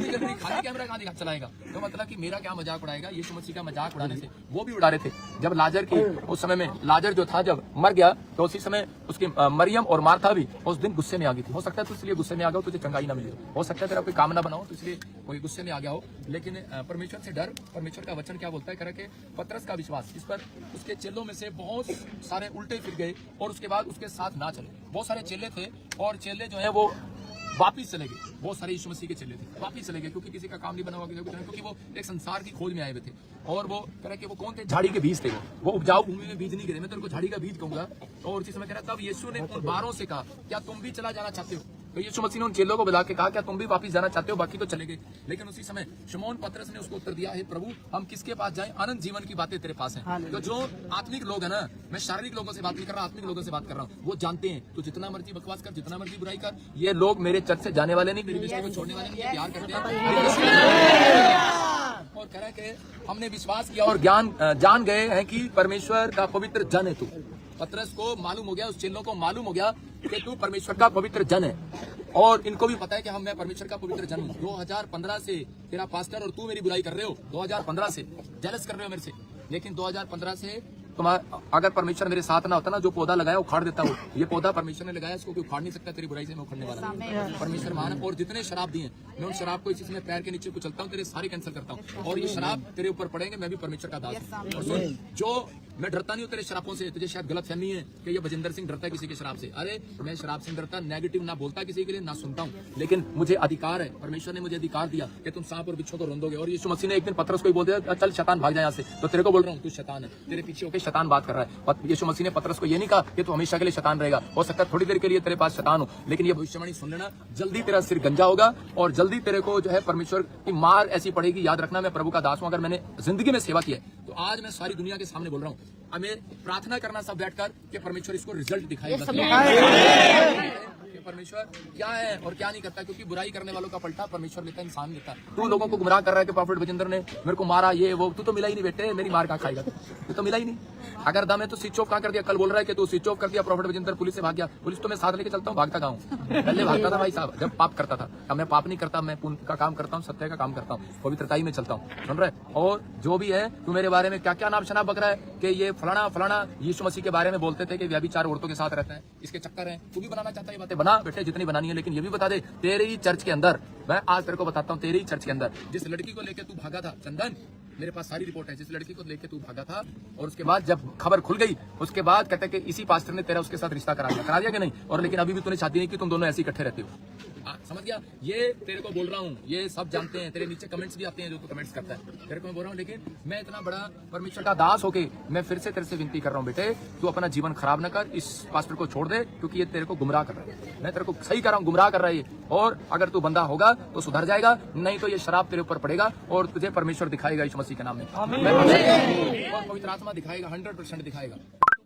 खाली कैमरा कहाँ दिखा चलाएगा? तो मतलब कि मेरा क्या मजाक उड़ाएगा? यीशु मसीह का मजाक उड़ाने से वो भी उड़ा रहे थे। जब लाजर की उस समय में, लाजर जो था जब मर गया तो उसी समय उसकी मरियम और मार्था भी उस दिन गुस्से में आ गई थी। हो सकता है तो इसलिए गुस्से में आ गया हो, तुझे चंगाई ना मिली हो सकता है तेरा कोई काम ना बनाओ तो इसलिए कोई गुस्से में आ गया हो। लेकिन परमेश्वर से डर। परमेश्वर का वचन क्या बोलता है? कह रहा कि पतरस का विश्वास, इस पर उसके चेलों में से बहुत सारे उल्टे फिर गए और उसके बाद उसके साथ ना चले। बहुत सारे चेले थे और चेले जो है वो वापिस चले गए। बहुत सारे यीशु मसीह के चले थे, वापिस चले गए क्योंकि किसी का काम नहीं बना हुआ, क्योंकि वो एक संसार की खोज में आए हुए थे। और वो कह रहे कि वो कौन थे? झाड़ी के बीज थे। वो उपजाऊ भूमि में बीज नहीं गिरे, मैं तेरे को झाड़ी का बीज कहूंगा। और उसी समय कह रहा तब यीशु ने उन 12 से कहा, क्या तुम भी चला जाना चाहते हो? तो यीशु मसीह ने उन चेलों को बुला के कहा, क्या तुम भी वापस जाना चाहते हो? बाकी तो चले गए। लेकिन उसी समय शमौन पतरस ने उसको उत्तर दिया, हे प्रभु, हम किसके पास जाएं? अनंत जीवन की बातें तेरे पास हैं। तो जो आत्मिक लोग हैं ना, मैं शारीरिक लोगों से बात नहीं कर रहा, आत्मिक लोगों से बात कर रहा हूँ, वो जानते हैं तो जितना मर्जी बकवास कर, जितना मर्जी बुराई कर, ये लोग मेरे चर्च से जाने वाले नहीं, मेरी विषय को छोड़ने वाले नहीं, प्यार करते हैं। और कह रहा है कि हमने विश्वास किया और जान गए हैं कि परमेश्वर का पवित्र जन है तू। पतरस को मालूम हो गया, उस चेलों को मालूम हो गया कि तू परमेश्वर का पवित्र जन है। और इनको भी पता है कि मैं परमेश्वर का पवित्र जन हूँ। 2015 से तेरा पास्टर और तू मेरी बुराई कर रहे हो, 2015 से जेलस कर रहे हो मेरे से। लेकिन 2015 से तुम्हारा अगर परमेश्वर मेरे साथ ना होता ना, जो पौधा लगाया उखाड़ देता हूँ। ये पौधा परमेश्वर ने लगाया, इसको कोई उखाड़ नहीं सकता। तेरी बुराई से मैं उखाड़ने वाला हूँ। परमेश्वर महान। और जितने शराब दिए मैं उन शराब को इसी में पैर के नीचे कुचलता हूँ, तेरे सारे कैंसिल करता हूँ। और ये शराब तेरे ऊपर पड़ेंगे, मैं भी परमेश्वर का दास हूँ। और सुन, जो मैं डरता नहीं हूँ तेरे शराबों से। तुझे शायद गलत फहमी है कि ये बजिंदर सिंह डरता है किसी के शराब से। अरे मैं शराब से डरता, नेगेटिव ना बोलता किसी के लिए, ना सुनता हूँ। लेकिन मुझे अधिकार है, परमेश्वर ने मुझे अधिकार दिया कि तुम सांप और बिच्छू को रौंदोगे। और यीशु मसीह ने एक दिन पतरस को ही बोल दिया, चल शैतान भाग जाए यहाँ से। तो तेरे को बोल रहा हूँ, तू शैतान है, तेरे पीछे होकर शैतान बात कर रहा है। यीशु मसीह ने पतरस को ये नहीं कहा कि तू हमेशा के लिए शैतान रहेगा। हो सकता है थोड़ी देर के लिए तेरे पास शैतान हो, लेकिन ये भविष्यवाणी सुन लेना, जल्दी तेरा सिर गंजा होगा और जल्दी तेरे को जो है परमेश्वर की मार ऐसी पड़ेगी। याद रखना, मैं प्रभु का दास हूं। अगर मैंने जिंदगी में सेवा की है तो आज मैं सारी दुनिया के सामने बोल रहा हूँ। हमें प्रार्थना करना सब बैठकर कि परमेश्वर इसको रिजल्ट दिखाएगा, परमेश्वर क्या है और क्या नहीं करता। क्योंकि बुराई करने वालों का पलटा परमेश्वर लेता है, इंसान लेता है। तू लोगों को गुमराह कर रहा है कि प्रॉफिट बजिंदर ने मेरे को मारा, ये वो। तू तो मिला ही नहीं बेटे, मेरी मार कहाँ खाएगा? तू तो मिला ही नहीं। अगर दम है तो स्विच ऑफ कहाँ कर दिया? कल बोल रहा है कि तू स्विच ऑफ कर दिया, प्रॉफिट बजिंदर पुलिस से भाग गया। पुलिस तो मैं साथ लेके चलता हूँ, भागता कहाँ हूँ? पहले भागता था भाई साहब जब पाप करता था। अब मैं पाप नहीं करता, मैं पुण्य का काम करता हूँ, सत्य का काम करता हूँ, पवित्रता में चलता हूँ। सुन रहे? और जो भी है, तू मेरे बारे में क्या क्या नाम शनाब बक रहा है कि ये फलाना फलाना यीशु मसीह के बारे में बोलते थे कि व्यभिचार औरतों के साथ रहता है, इसके चक्कर है। तू भी बनाना चाहता है ये बातें, बना बेटे जितनी बनानी है। लेकिन ये भी बता दे, तेरे ही चर्च के अंदर, मैं आज तेरे को बताता हूँ, तेरे ही चर्च के अंदर जिस लड़की को लेकर तू भागा था, चंदन, मेरे पास सारी रिपोर्ट है, जिस लड़की को लेकर तू भागा था और उसके बाद जब खबर खुल गई, उसके बाद कहते कि इसी पास्टर ने तेरा उसके साथ रिश्ता करा दिया कि नहीं? और लेकिन अभी भी तूने शादी नहीं की, तुम दोनों ऐसे इकट्ठे रहते हो। समझ गया? ये तेरे को बोल रहा हूँ, ये सब जानते हैं। तेरे नीचे कमेंट्स भी आते हैं जो तू कमेंट्स करता है, तेरे को मैं बोल रहा हूँ। लेकिन मैं इतना बड़ा परमेश्वर का दास होके मैं फिर से तेरे से विनती कर रहा हूँ, बेटे तू अपना जीवन खराब न कर, इस पास्टर को छोड़ दे, क्योंकि ये तेरे को गुमराह कर रहा है। मैं तेरे को सही कर रहा हूँ, गुमराह कर रहा है ये। और अगर तू बंदा होगा तो सुधर जाएगा, नहीं तो ये शराब तेरे ऊपर पड़ेगा और तुझे परमेश्वर दिखाएगा यीशु मसीह के नाम में, और पवित्र आत्मा दिखाएगा, 100% दिखाएगा।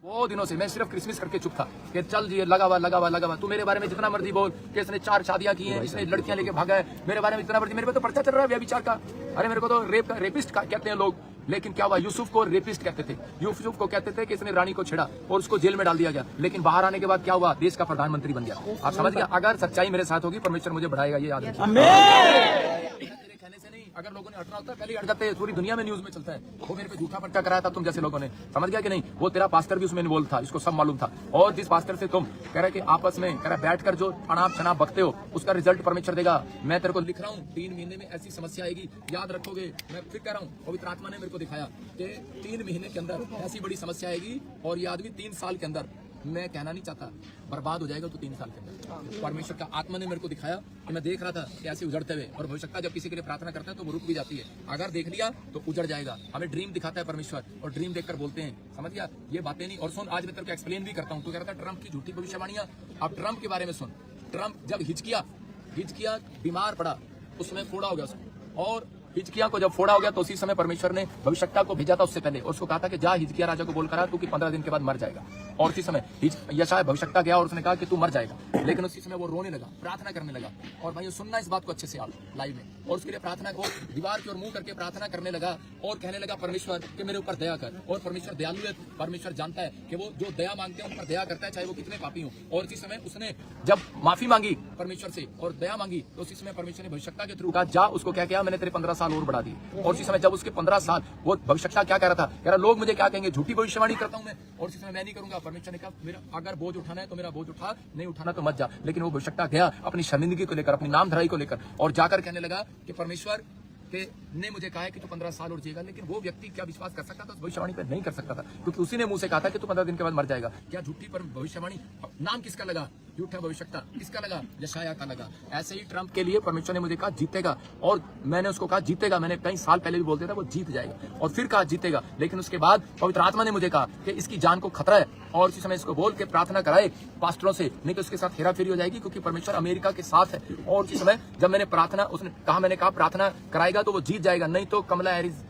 बहुत दिनों से मैं सिर्फ क्रिसमस करके चुप था कि चल जी लगा हुआ। तू मेरे बारे में जितना मर्जी बोल कि इसने 4 शादियां की हैं, इसने लड़कियां लेके भागा है, मेरे बारे में जितना मर्जी। मेरे पे तो पर्चा चल रहा है व्यभिचार का। अरे मेरे को तो रेपिस्ट कहते हैं लोग। लेकिन क्या हुआ? यूसुफ को रेपिस्ट कहते थे। यूसुफ को कहते थे कि इसने रानी को छेड़ा और उसको जेल में डाल दिया गया। लेकिन बाहर आने के बाद क्या हुआ? देश का प्रधानमंत्री बन गया। आप समझ गया? अगर सच्चाई मेरे साथ होगी, परमेश्वर मुझे बढ़ाएगा, ये याद रखिए। कहने से नहीं, अगर लोगों ने हटना होता पहले अट जाते। पूरी दुनिया में न्यूज में चलता है। वो मेरे पे झूठा पर्चा कराया था तुम जैसे लोगों ने, समझ गया कि नहीं? वो तेरा पास्टर भी उसमें इन्वॉल्व था, इसको सब मालूम था। और जिस पास्टर से तुम कह रहे कि आपस में कह रहे बैठकर जो अनाप शनाप बकते हो, उसका रिजल्ट परमेश्वर देगा। मैं तेरे को लिख रहा हूँ, 3 महीने में ऐसी समस्या आएगी, याद रखोगे। मैं फिर कह रहा हूँ, पवित्र आत्मा ने मेरे को दिखाया कि 3 महीने के अंदर ऐसी बड़ी समस्या आएगी। और ये आदमी 3 साल के अंदर, मैं कहना नहीं चाहता, बर्बाद हो जाएगा तो 3 साल के अंदर। परमेश्वर का आत्मा ने मेरे को दिखाया कि मैं देख रहा था कि ऐसे उजड़ते हुए। और भविष्यता जब किसी के लिए प्रार्थना करता है तो वो रुक भी जाती है। अगर देख लिया तो उजड़ जाएगा। हमें ड्रीम दिखाता है परमेश्वर, और ड्रीम देखकर बोलते हैं, समझ गया? ये बातें नहीं। और सुन, आज मैं तेरे को एक्सप्लेन भी करता हूँ। तू कह रहा था ट्रंप की झूठी भविष्यवाणियां। अब ट्रंप के बारे में सुन। ट्रंप जब हिचकिया बीमार पड़ा, उसमें फोड़ा हो गया उसको, और हिजकिया को जब फोड़ा हो गया तो उसी समय परमेश्वर ने भविष्यता को भेजा था उससे पहले, और उसको कहा था कि जा हिजकिया राजा को बोलकर आ तू कि 15 दिन के बाद मर जाएगा। और उसी समय यशायाह भविष्यता गया और उसने कहा कि तू मर जाएगा। लेकिन उसी समय वो रोने लगा, प्रार्थना करने लगा। और भाई सुनना इस बात को अच्छे से आप लाइव में। और उसके लिए प्रार्थना को दीवार की ओर मुंह करके प्रार्थना करने लगा और कहने लगा, परमेश्वर कि मेरे ऊपर दया कर। और परमेश्वर दयालु है। परमेश्वर जानता है कि वो जो दया मांगते हैं उन पर दया करता है, चाहे वो कितने पापी हो। और इसी समय उसने जब माफी मांगी परमेश्वर से और दया मांगी, तो उसी समय परमेश्वर ने भविष्यता के थ्रू कहा, जा उसको क्या किया, मैंने तेरे 15 साल और बढ़ा दी। और उसी समय जब उसके 15 साल, वो भविष्यता क्या कह रहा था? कह रहा लोग मुझे क्या कहेंगे, झूठी भविष्यवाणी करता हूं मैं। और उसी समय मैं नहीं करूंगा। परमेश्वर ने कहा, मेरा अगर बोझ उठाना है तो मेरा बोझ उठा, नहीं उठाना तो मत जा। लेकिन वो भविष्यता गया अपनी शर्मिंदगी को लेकर, अपनी नामधराई को लेकर, और जाकर कहने लगा कि परमेश्वर ने मुझे कहा है कि तू 15 साल और जिएगा। लेकिन वो व्यक्ति क्या विश्वास कर सकता था उस भविष्यवाणी पर? नहीं कर सकता था, क्योंकि उसी ने मुंह से कहा था कि तू 15 दिन के बाद मर जाएगा। क्या झूठी पर भविष्यवाणी? नाम किसका लगा? झूठा भविष्यता किसका लगा? यशायाह का लगा। ऐसे ही ट्रंप के लिए परमेश्वर ने मुझे कहा जीतेगा, और मैंने उसको कहा जीतेगा। मैंने कई साल पहले भी बोलते था वो जीत जाएगा, और फिर कहा जीतेगा। लेकिन उसके बाद पवित्र आत्मा ने मुझे कहा कि इसकी जान को खतरा है, और उसी समय इसको बोल के प्रार्थना कराए पास्टरों से, नहीं तो उसके साथ हेराफेरी हो जाएगी, क्योंकि परमेश्वर अमेरिका के साथ है। और उसी समय जब मैंने प्रार्थना, उसने कहा, मैंने कहा प्रार्थना कराएगा तो वो जीत जाएगा, नहीं तो कमला हैरिस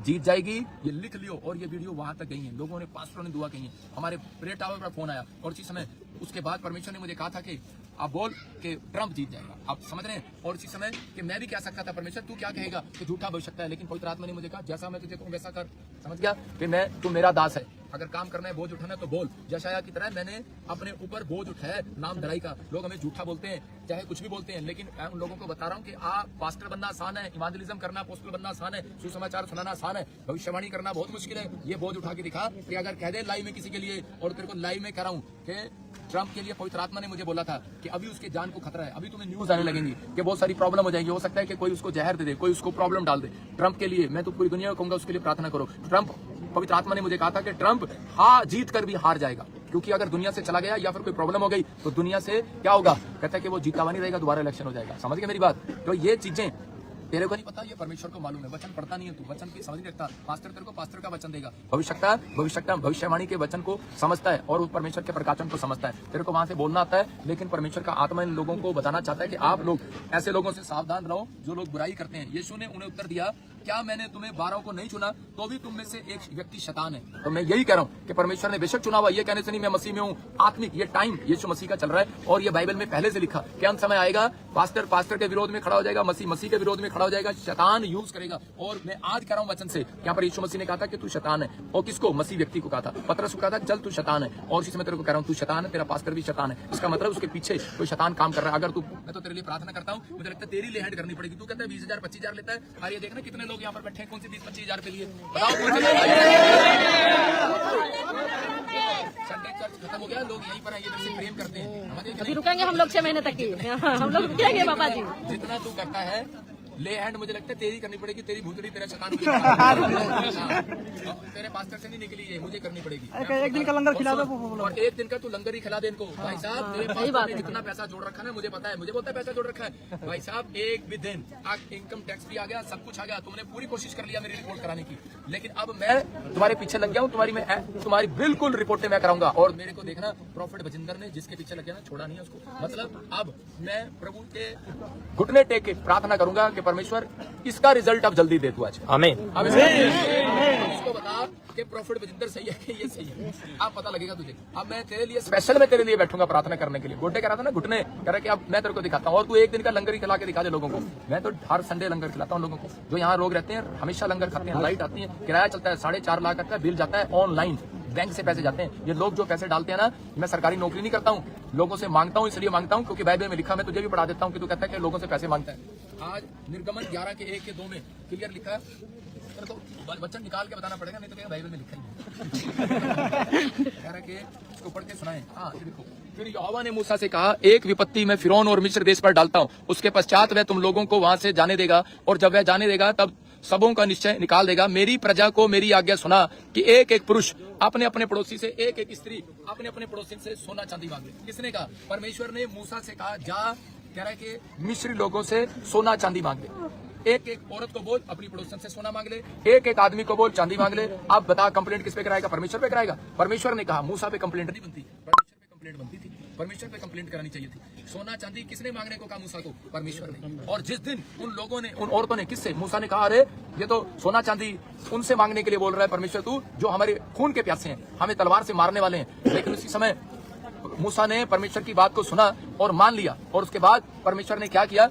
जीत जाएगी। ये लिख लियो। और ये वीडियो वहां तक गई है, लोगों ने, पास्टरों ने दुआ की है। हमारे प्रेयर टावर पर फोन आया, और उसी समय उसके बाद परमेश्वर ने मुझे कहा था कि आप बोल कि ट्रंप जीत जाएगा। आप समझ रहे हैं? और इसी समय कि मैं भी कह सकता था परमेश्वर तू क्या कहेगा कि झूठा भविष्यता है, लेकिन पवित्र आत्मा ने मुझे कहा जैसा मैं तुझे कहूं वैसा कर। समझ गया कि मैं, तू मेरा दास है, अगर काम करना है, बोझ उठाना है तो बोल। यशायाह की तरह मैंने अपने ऊपर बोझ उठाया नाम धराई का। लोग हमें झूठा बोलते हैं, चाहे कुछ भी बोलते हैं, लेकिन मैं उन लोगों को बता रहा हूँ कि आप पास्टर बनना आसान है, इवांजेलिज्म करना, अपोस्टल बनना आसान है, सुसमाचार सुनाना आसान है, भविष्यवाणी करना बहुत मुश्किल है। ये बोझ उठा के दिखा कि अगर कह दे लाइव में किसी के लिए, और तेरे को लाइव में कह रहा हूँ कि ट्रंप के लिए पवित्र आत्मा ने मुझे बोला था कि अभी उसके जान को खतरा है, अभी तुम्हें न्यूज आने लगेंगी कि बहुत सारी प्रॉब्लम हो जाएगी। हो सकता है कि कोई उसको जहर दे दे, कोई उसको प्रॉब्लम डाल दे। ट्रंप के लिए मैं तो पूरी दुनिया को कहूंगा उसके लिए प्रार्थना करो। ट्रंप, पवित्र आत्मा ने मुझे कहा था कि ट्रंप जीत कर भी हार जाएगा, क्योंकि अगर दुनिया से चला गया या फिर कोई प्रॉब्लम हो गई तो दुनिया से क्या होगा? कहता है कि वो जीता हुआ नहीं रहेगा, दोबारा इलेक्शन हो जाएगा। समझ गए मेरी बात? तो ये चीजें तेरे को नहीं पता, ये परमेश्वर को मालूम है। वचन पढ़ता नहीं है तू, वचन की समझ नहीं रखता। पास्टर तेरे को पास्टर का वचन देगा, भविष्यवाणी के वचन को समझता है और उस परमेश्वर के प्रकाशन को समझता है। तेरे को वहां से बोलना आता है, लेकिन परमेश्वर का आत्मा इन लोगों को बताना चाहता है कि आप लोग ऐसे लोगों से सावधान रहो जो लोग बुराई करते हैं। यीशु ने उन्हें उत्तर दिया, क्या मैंने तुम्हें 12 को नहीं चुना? तो भी तुम में से एक व्यक्ति शैतान है। तो मैं यही कह रहा हूँ कि परमेश्वर ने बेशक चुना हुआ, ये कहने से नहीं मैं मसीह में हूँ, आत्मिक ये टाइम यीशु मसीह का चल रहा है, और ये बाइबल में पहले से लिखा कि अंत समय आएगा, पास्टर के विरोध में खड़ा हो जाएगा, मसीह के विरोध में खड़ा हो जाएगा, शैतान यूज करेगा। और मैं आज कह रहा हूँ वचन से, यहाँ पर यीशु मसीह ने कहा था कि तू शैतान है, और किसको? मसीह व्यक्ति को कहा था। पतरस को कहा था चल तू शैतान है, और इसी में तेरे को कह रहा हूँ तू शैतान है, तेरा पास्टर भी शैतान है। इसका मतलब उसके पीछे कोई शैतान काम कर रहा है। अगर तू, मैं तो तेरे लिए प्रार्थना करता हूँ, मुझे लगता है तेरी ले हैंड करनी पड़ेगी। तू कहता है 20,000 25,000 लेता है, और ये देखना कितने लोग यहाँ पर बैठे हैं, कौन से 20-25,000 के लिए बताओ। संडे चर्च खत्म हो गया, लोग यहीं पर ये से प्रेम करते हैं। अभी रुकेंगे हम लोग 6 महीने तक की, हम लोग रुकेंगे बाबा जी। जितना तू करता है ले हैंड, मुझे लगता है तेरी करनी पड़ेगी, तेरी भूतड़ी तेरा शैतान तेरे पास्टर से नहीं निकली है, मुझे करनी पड़ेगी। एक दिन का लंगर खिला दो, और एक दिन का तू लंगर ही खिला दे इनको। भाई साहब तेरे पास में जितना पैसा जोड़ रखा है मुझे पता है, मुझे बोलता है पैसा जोड़ रखा है। भाई साहब एक भी दिन इनकम टैक्स भी आ गया, सब कुछ आ गया, तुमने पूरी कोशिश कर लिया मेरी रिपोर्ट कराने की, लेकिन अब मैं तुम्हारे पीछे लग गया हूँ, तुम्हारी बिल्कुल रिपोर्टें मैं कराऊंगा। और मेरे को देखना, प्रॉफिट बजिंदर ने जिसके पीछे लग गया ना, छोड़ा नहीं है उसको। मतलब अब मैं प्रभु के घुटने टेक के प्रार्थना करूंगा कि परमेश्वर इसका रिजल्ट अब जल्दी दे तू आज। आमीन। अब इसको बता कि प्रॉफिट बजिंदर सही है कि ये सही है, अब पता लगेगा तुझे। अब मैं तेरे लिए स्पेशल, मैं तेरे लिए बैठूंगा प्रार्थना करने के लिए। गोटे कह रहा था ना, घुटने कह रहा कि अब मैं तेरे को दिखाता हूँ, और तू एक दिन का लंगर ही खिला के दिखा दे लोगों को। मैं तो हर संडे लंगर खिलाता हूँ लोगों को, जो यहाँ लोग रहते हैं हमेशा लंगर खाते हैं। लाइट आती है, किराया चलता है 4.5 लाख का, बिल जाता है ऑनलाइन, बैंक से पैसे जाते हैं। ये लोग जो पैसे डालते हैं ना, मैं सरकारी नौकरी नहीं करता हूँ, लोगों से मांगता हूँ, इसलिए मांगता हूँ क्योंकि बाइबल में लिखा, मैं तुझे भी पढ़ा देता हूँ कि तू कहता है कि लोगों से पैसे मांगता है। आज निर्गमन 11 के 1 के 2 में क्लियर लिखा है, तो वचन निकाल के बताना पड़ेगा, नहीं तो क्या बाइबल में लिखा ही है कि इसको पढ़ के सुनाए। हाँ ये देखो, फिर यहोवा ने मूसा से कहा, एक विपत्ति मैं फिरौन और मिस्र देश पर डालता हूँ, उसके पश्चात वह तुम लोगों को वहां से जाने देगा, और जब वह जाने देगा तब सबों का निश्चय निकाल देगा। मेरी प्रजा को मेरी आज्ञा सुना कि एक एक पुरुष अपने अपने पड़ोसी से, एक एक स्त्री अपने अपने पड़ोसी से सोना चांदी मांग ले। किसने कहा? परमेश्वर ने मूसा से कहा, जा कह रहा है कि मिस्री लोगों से सोना चांदी मांग ले। एक एक औरत को बोल अपनी पड़ोसन से सोना मांग ले, एक एक आदमी को बोल चांदी मांग ले। अब बता कंप्लेंट किस पे कराएगा? परमेश्वर पे कराएगा। परमेश्वर ने कहा, मूसा पे कंप्लेंट नहीं बनती, परमेश्वर पे कंप्लेंट बनती थी, परमेश्वर पे कंप्लेंट करानी चाहिए थी। सोना चांदी किसने मांगने को कहा मूसा को? परमेश्वर ने। और जिस दिन उन लोगों ने, उन औरतों ने, किससे? मूसा ने कहा, अरे ये तो सोना चांदी उनसे मांगने के लिए बोल रहा है परमेश्वर, तू जो हमारे खून के प्यासे हैं, हमें तलवार से मारने वाले हैं। लेकिन उसी समय मूसा ने परमेश्वर की बात को सुना और मान लिया, और उसके बाद परमेश्वर ने क्या किया?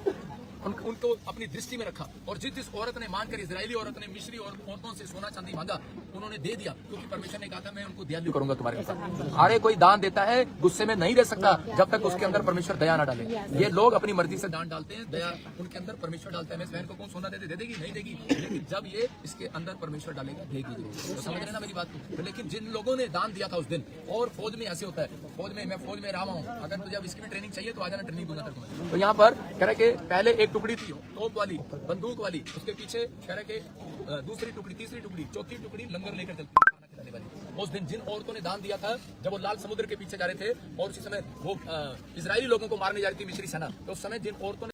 उनको अपनी दृष्टि में रखा, और जिस औरत ने मानकर, इजरायली औरत ने मिस्री औरतों से सोना चांदी मांगा, उन्होंने दे दिया, क्योंकि परमेश्वर ने कहा था मैं उनको दयालु करूंगा तुम्हारे साथ। अरे कोई दान देता है गुस्से में नहीं रह सकता जब तक उसके अंदर परमेश्वर दया ना डाले। ये लोग अपनी मर्जी से दान डालते हैं, दया उनके अंदर परमेश्वर डालता है। मैं बहन को कौन सोना दे देगी? नहीं देगी, लेकिन जब ये इसके अंदर परमेश्वर डालेगा देगी। तो समझ रहे ना मेरी बात को? लेकिन जिन लोगों ने दान दिया था उस दिन, और फौज में ऐसे होता है, मैं फौज में रहा हूँ, अगर तुझे अब इसकी भी ट्रेनिंग चाहिए तो आ जाना, ट्रेनिंग दूंगा तेरे को। तो यहाँ पर कह रहे कि पहले एक टुकड़ी थी तोप वाली, बंदूक वाली, उसके पीछे कह रहे कि दूसरी टुकड़ी, तीसरी टुकड़ी, चौथी टुकड़ी लंगर लेकर चलती है, खाना खिलाने वाली। उस दिन जिन औरतों ने दान दिया था जब वो लाल समुद्र के पीछे जा रहे थे और उसी समय वो इजरायली लोगों को मारने जा रही थी मिस्री सेना, तो उस समय जिन औरतों ने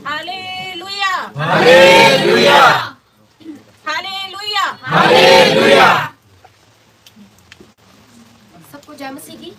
हालेलुया हालेलुया हालेलुया हालेलुया। सबको जय मसीह की।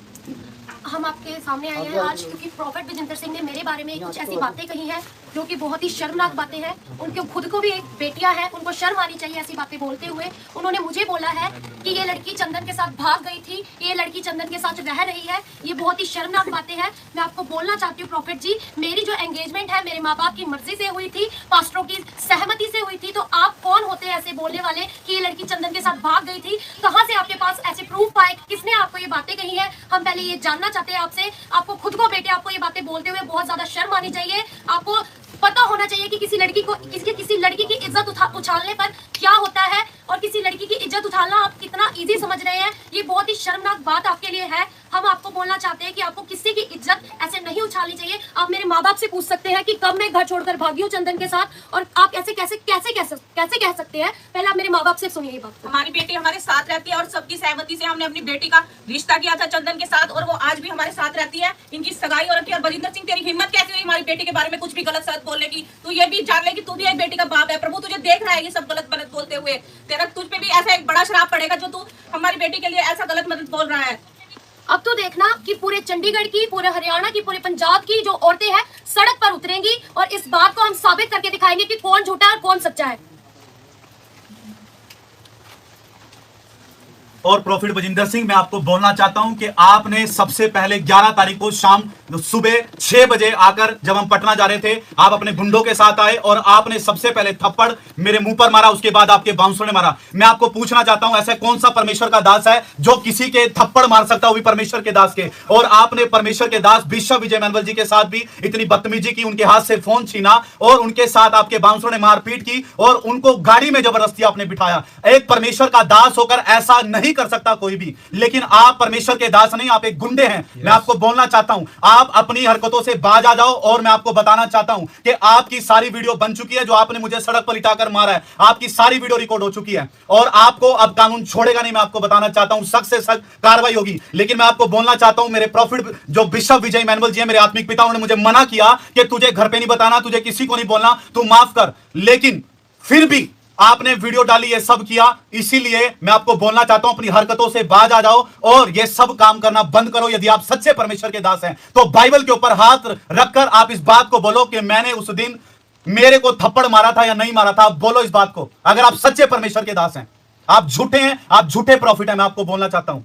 हम आपके सामने आए हैं आज क्योंकि प्रॉफेट विजेंद्र सिंह ने मेरे बारे में कुछ ऐसी बातें कही हैं जो कि बहुत ही शर्मनाक बातें हैं। उनके खुद को भी एक बेटियां हैं, उनको शर्म आनी चाहिए ऐसी बातें बोलते हुए। उन्होंने मुझे बोला है कि ये लड़की चंदन के साथ भाग गई थी, ये लड़की चंदन के साथ रह रही है। ये बहुत ही शर्मनाक बातें हैं। मैं आपको बोलना चाहती हूँ प्रॉफेट जी, मेरी जो एंगेजमेंट है मेरे माँ बाप की मर्जी से हुई थी, पास्टरों की सहमति से हुई थी। तो आप कौन होते हैं ऐसे बोलने वाले कि ये लड़की चंदन के साथ भाग गई थी? कहाँ से आपके पास ऐसे प्रूफ आए? किसने आपको ये बातें कही है? हम पहले ये जानना चाहते हैं आपसे। आपको खुद को बेटे आपको ये बातें बोलते हुए बहुत ज्यादा शर्म आनी चाहिए। आपको पता होना चाहिए कि किसी लड़की की इज्जत उछालने पर क्या होता है और किसी लड़की की इज्जत उछालना आप कितना इजी समझ रहे हैं। ये बहुत ही शर्मनाक बात आपके लिए है। हम आपको बोलना चाहते हैं कि आपको किसी की इज्जत ऐसे नहीं उछालनी चाहिए। आप मेरे माँ बाप से पूछ सकते हैं कि कब मैं घर छोड़कर भागी हूँ चंदन के साथ, और आप ऐसे कैसे कह सकते हैं? पहले आप मेरे माँ बाप से सुनिए ये बात। हमारी बेटी हमारे साथ रहती है और सबकी सहमति से हमने अपनी बेटी का रिश्ता किया था चंदन के साथ, और वो आज भी हमारे साथ रहती है। इनकी सगाई हो रखी है। और बलिंदर सिंह, तेरी हिम्मत कैसे हुई हमारी बेटी के बारे में कुछ भी गलत सलत बोलने की? तू ये भी जान ले कि तू भी एक बेटी का बाप है। प्रभु तुझे देख रहा है ये सब गलत गलत बोलते हुए। तुझ पे भी ऐसा एक बड़ा श्राप पड़ेगा जो तू हमारी बेटी के लिए ऐसा गलत मदद बोल रहा है। अब तो देखना कि पूरे चंडीगढ़ की, पूरे हरियाणा की, पूरे पंजाब की जो औरतें हैं सड़क पर उतरेंगी और इस बात को हम साबित करके दिखाएंगे कि कौन झूठा और कौन सच्चा है। और प्रॉफिट बजिंदर सिंह, मैं आपको बोलना चाहता हूं कि आपने सबसे पहले 11 तारीख को शाम सुबह 6 बजे आकर, जब हम पटना जा रहे थे, आप अपने गुंडों के साथ आए और आपने सबसे पहले थप्पड़ मेरे मुंह पर मारा। उसके बाद आपके बाउंसर ने मारा। मैं आपको पूछना चाहता हूं, ऐसा कौन सा परमेश्वर का दास है जो किसी के थप्पड़ मार सकता, वो भी परमेश्वर के दास के? और आपने परमेश्वर के दास बिशप विजय मैनुअल जी के साथ भी इतनी बदतमीजी की, उनके हाथ से फोन छीना और उनके साथ आपके बाउंसर ने मारपीट की और उनको गाड़ी में जबरदस्ती आपने बिठाया। एक परमेश्वर का दास होकर ऐसा नहीं कर सकता कोई भी, लेकिन आप परमेश्वर के दास नहीं, आप एक गुंडे हैं। मैं आपको बोलना चाहता हूं, आप अपनी हरकतों से बाज आ जाओ। और मैं आपको बताना चाहता हूं कि आपकी सारी वीडियो बन चुकी है, जो आपने मुझे सड़क पर लिटाकर मारा है, आपकी सारी वीडियो रिकॉर्ड हो चुकी है और आपको अब कानून छोड़ेगा नहीं। मैं आपको बताना चाहता हूं, सख्त से सख्त कार्रवाई होगी। लेकिन मैं आपको बोलना चाहता हूं, मेरे प्रॉफिट जो बिशप विजय मैनुअल जी है, मेरे आत्मिक पिता, उन्होंने मुझे मना किया कि तुझे घर पे नहीं बताना, तुझे किसी को नहीं बोलना, तू माफ कर। लेकिन फिर भी आपने वीडियो डाली, ये सब किया। इसीलिए मैं आपको बोलना चाहता हूं, अपनी हरकतों से बाज आ जाओ और ये सब काम करना बंद करो। यदि आप सच्चे परमेश्वर के दास हैं तो बाइबल के ऊपर हाथ रखकर आप इस बात को बोलो कि मैंने उस दिन मेरे को थप्पड़ मारा था या नहीं मारा था। आप बोलो इस बात को, अगर आप सच्चे परमेश्वर के दास हैं। आप झूठे हैं, आप झूठे प्रॉफिट हैं। मैं आपको बोलना चाहता हूं।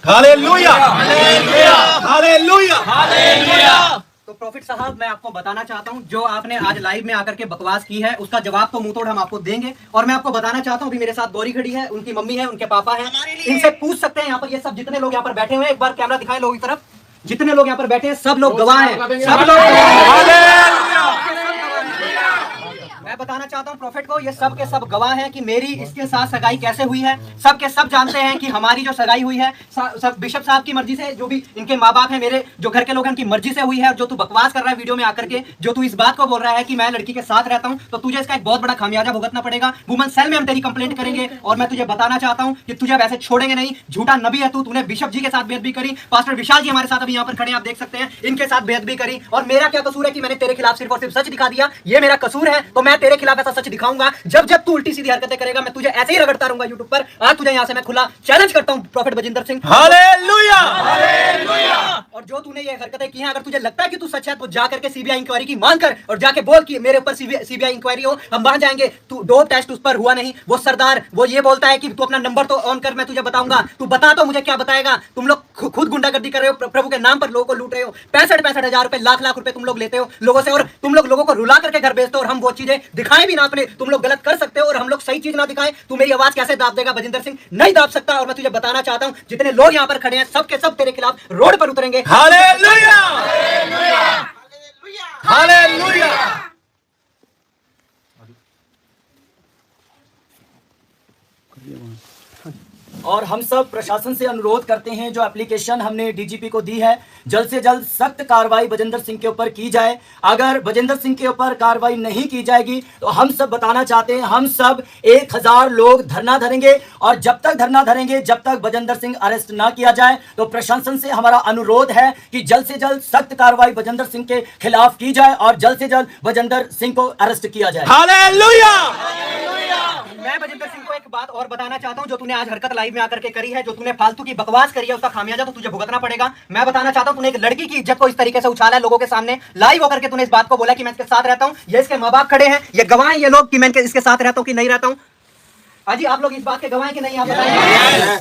Hallelujah hallelujah hallelujah hallelujah. तो प्रॉफिट साहब, मैं आपको बताना चाहता हूं, जो आपने आज लाइव में आकर के बकवास की है उसका जवाब तो मुंह तोड़ हम आपको देंगे। और मैं आपको बताना चाहता हूं, अभी मेरे साथ गौरी खड़ी है, उनकी मम्मी है, उनके पापा है, इनसे पूछ सकते हैं। यहाँ पर ये सब जितने लोग यहाँ पर बैठे हुए हैं, एक बार कैमरा दिखाए लोगों की तरफ, जितने लोग यहाँ पर बैठे हैं सब लोग गवाह हैं, सब लोग। मैं बताना चाहता हूँ प्रॉफिट को, ये सब के सब गवाह हैं कि मेरी इसके साथ सगाई कैसे हुई है। सब के सब जानते हैं कि हमारी जो सगाई हुई है सब बिशप साहब की मर्जी से, जो भी इनके माँ बाप हैं, मेरे जो घर के लोग हैं, उनकी मर्जी से हुई है। और जो तू बकवास कर रहा है वीडियो में आकर के, जो तू इस बात को बोल रहा है कि मैं लड़की के साथ रहता हूँ, तो तुझे इसका एक बहुत बड़ा खामियाजा भुगतना पड़ेगा। वुमेन सेल में हम तेरी कंप्लेंट करेंगे। और मैं तुझे बताना चाहता हूँ कि तुझे वैसे छोड़ेंगे नहीं। झूठा नबी है तूने बिशप जी के साथ बेअदबी करी। पास्टर विशाल जी हमारे साथ अभी यहाँ पर खड़े हैं, आप देख सकते हैं, इनके साथ बेअदबी करी। और मेरा क्या कसूर है कि मैंने तेरे खिलाफ सिर्फ और सिर्फ सच दिखा दिया? ये मेरा कसूर है तो मैं तेरे खिलाफ ऐसा सच दिखाऊंगा। जब जब तू उल्टी सीधी हरकतें करेगा मैं तुझे ऐसे ही रगड़ता रहूंगा यूट्यूब पर। आज तुझे यहाँ से मैं खुला चैलेंज करता हूँ profit Bajinder Singh. Hallelujah, hallelujah. और जो तूने ये हरकतें की हैं, अगर तुझे लगता है कि तू सच है तो जा करके सीबीआई इंक्वायरी की मांग कर और जाके बोल कि मेरे ऊपर सीबीआई इंक्वायरी हो, हम वहां जाएंगे। तू डोप टेस्ट उस पर हुआ नहीं। वो सरदार वो ये बोलता है कि तू अपना नंबर तो ऑन कर, मैं तुझे बताऊंगा। तू बता तो मुझे क्या बताएगा? तुम लोग खुद गुंडागर्दी कर रहे हो, प्रभु के नाम पर लोगों को लूट रहे हो। 65,000 रुपए, लाख रुपए तुम लोग लेते हो लोगों से, और तुम लोगों को रुला करके घर भेजते हो। और हम वो चीजें दिखाएं भी ना अपने, तुम लोग गलत कर सकते हो और हम लोग सही चीज ना दिखाएं। तू मेरी आवाज कैसे दाब देगा बजिंदर सिंह? नहीं दाब सकता। और मैं तुझे बताना चाहता हूं जितने लोग यहां पर खड़े हैं सब के सब तेरे खिलाफ रोड पर उतरेंगे। Hallelujah, hallelujah, hallelujah. और हम सब प्रशासन से अनुरोध करते हैं, जो एप्लीकेशन हमने डीजीपी को दी है, जल्द से जल्द सख्त कार्रवाई बजिंदर सिंह के ऊपर की जाए। अगर बजिंदर सिंह के ऊपर कार्रवाई नहीं की जाएगी तो हम सब बताना चाहते हैं, हम सब 1000 लोग धरना धरेंगे। और जब तक धरना धरेंगे, जब तक बजिंदर सिंह अरेस्ट ना किया जाए, तो प्रशासन से हमारा अनुरोध है कि जल्द से जल्द सख्त कार्रवाई बजिंदर सिंह के खिलाफ की जाए और जल्द से जल्द बजिंदर सिंह को अरेस्ट किया जाए। हालेलुया। मैं बजिंदर सिंह को एक बात और बताना चाहता हूं, जो तूने आज हरकत लाइव में आकर के करी है, जो तूने फालतू की बकवास करी है, उसका खामियाजा तो तुझे भुगतना पड़ेगा। मैं बताना चाहता हूं, तूने एक लड़की की इज्जत को इस तरीके से उछाला है लोगों के सामने, लाइव होकर के तूने इस बात को बोला कि मैं इसके साथ रहता हूं। ये इसके माँ बाप खड़े हैं, ये गवाह हैं ये लोग कि मैं इसके साथ रहता हूं कि नहीं रहता हूं। अजी आप लोग इस बात के गवाह हैं कि नहीं? आप बताएं।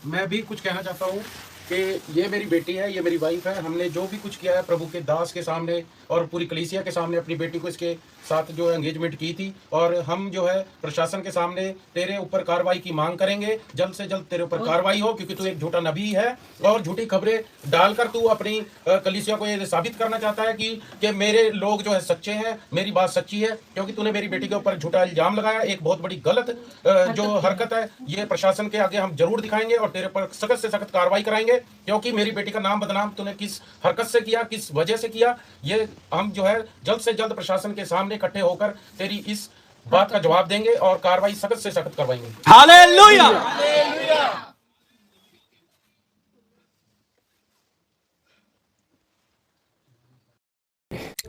मैं भी कुछ कहना चाहता हूँ कि ये मेरी बेटी है, ये मेरी वाइफ है। हमने जो भी कुछ किया है प्रभु के दास के सामने और पूरी कलीसिया के सामने अपनी बेटी को इसके साथ जो एंगेजमेंट की थी। और हम जो है प्रशासन के सामने तेरे ऊपर कार्रवाई की मांग करेंगे। जल्द से जल्द तेरे ऊपर कार्रवाई हो, क्योंकि तू एक झूठा नबी है और झूठी खबरें डालकर तू अपनी कलीसिया को ये साबित करना चाहता है कि मेरे लोग जो है सच्चे हैं, मेरी बात सच्ची है। क्योंकि तूने मेरी बेटी के ऊपर झूठा इल्जाम लगाया, एक बहुत बड़ी गलत जो हरकत है। ये प्रशासन के आगे हम जरूर दिखाएंगे और तेरे पर सख्त से सख्त कार्रवाई कराएंगे, क्योंकि मेरी बेटी का नाम बदनाम तूने किस हरकत से किया, किस वजह से किया, ये हम जो है जल्द से जल्द प्रशासन के सामने इकट्ठे होकर तेरी इस बात का जवाब देंगे और कार्रवाई सख्त से सख्त करवाएंगे। हालेलुया।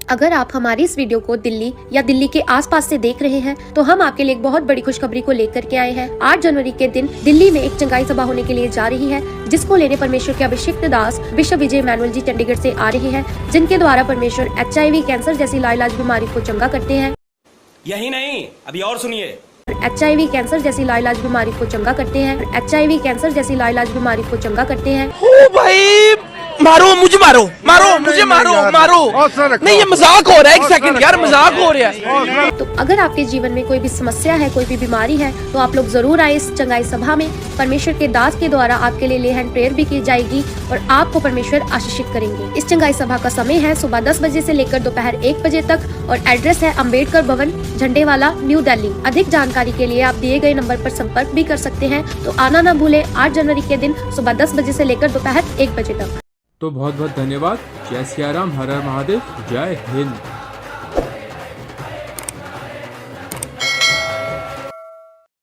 अगर आप हमारी इस वीडियो को दिल्ली या दिल्ली के आसपास से देख रहे हैं तो हम आपके लिए एक बहुत बड़ी खुशखबरी को लेकर के आए हैं। 8 जनवरी के दिन दिल्ली में एक चंगाई सभा होने के लिए जा रही है, जिसको लेने परमेश्वर के अभिषिक्त दास बिशप विजय मैनुअल जी चंडीगढ़ से आ रहे हैं, जिनके द्वारा परमेश्वर HIV कैंसर जैसी लाइलाज बीमारी को चंगा करते हैं। यही नहीं, अभी और सुनिए। HIV कैंसर जैसी लाइलाज बीमारी को चंगा करते हैं। HIV कैंसर जैसी लाइलाज बीमारी को चंगा करते हैं। ओ भाई, मारो मुझे, मारो मुझे, मारो नहीं, ये मजाक हो रहा है। एक सेकंड यार, मजाक हो रहा है। तो अगर आपके जीवन में कोई भी समस्या है, कोई भी बीमारी है, तो आप लोग जरूर आए इस चंगाई सभा में। परमेश्वर के दास के द्वारा आपके लिए ले हैंड प्रेयर भी की जाएगी और आपको परमेश्वर आशीषित करेंगे। इस चंगाई सभा का समय है सुबह 10 बजे से लेकर दोपहर 1 बजे तक और एड्रेस है अंबेडकर भवन, झंडेवाला, न्यू दिल्ली। अधिक जानकारी के लिए आप दिए गए नंबर पर संपर्क भी कर सकते हैं। तो आना ना भूले 8 जनवरी के दिन सुबह 10 बजे से लेकर दोपहर 1 बजे तक। तो बहुत बहुत धन्यवाद। जय सिया राम, हर हर महादेव, जय हिंद।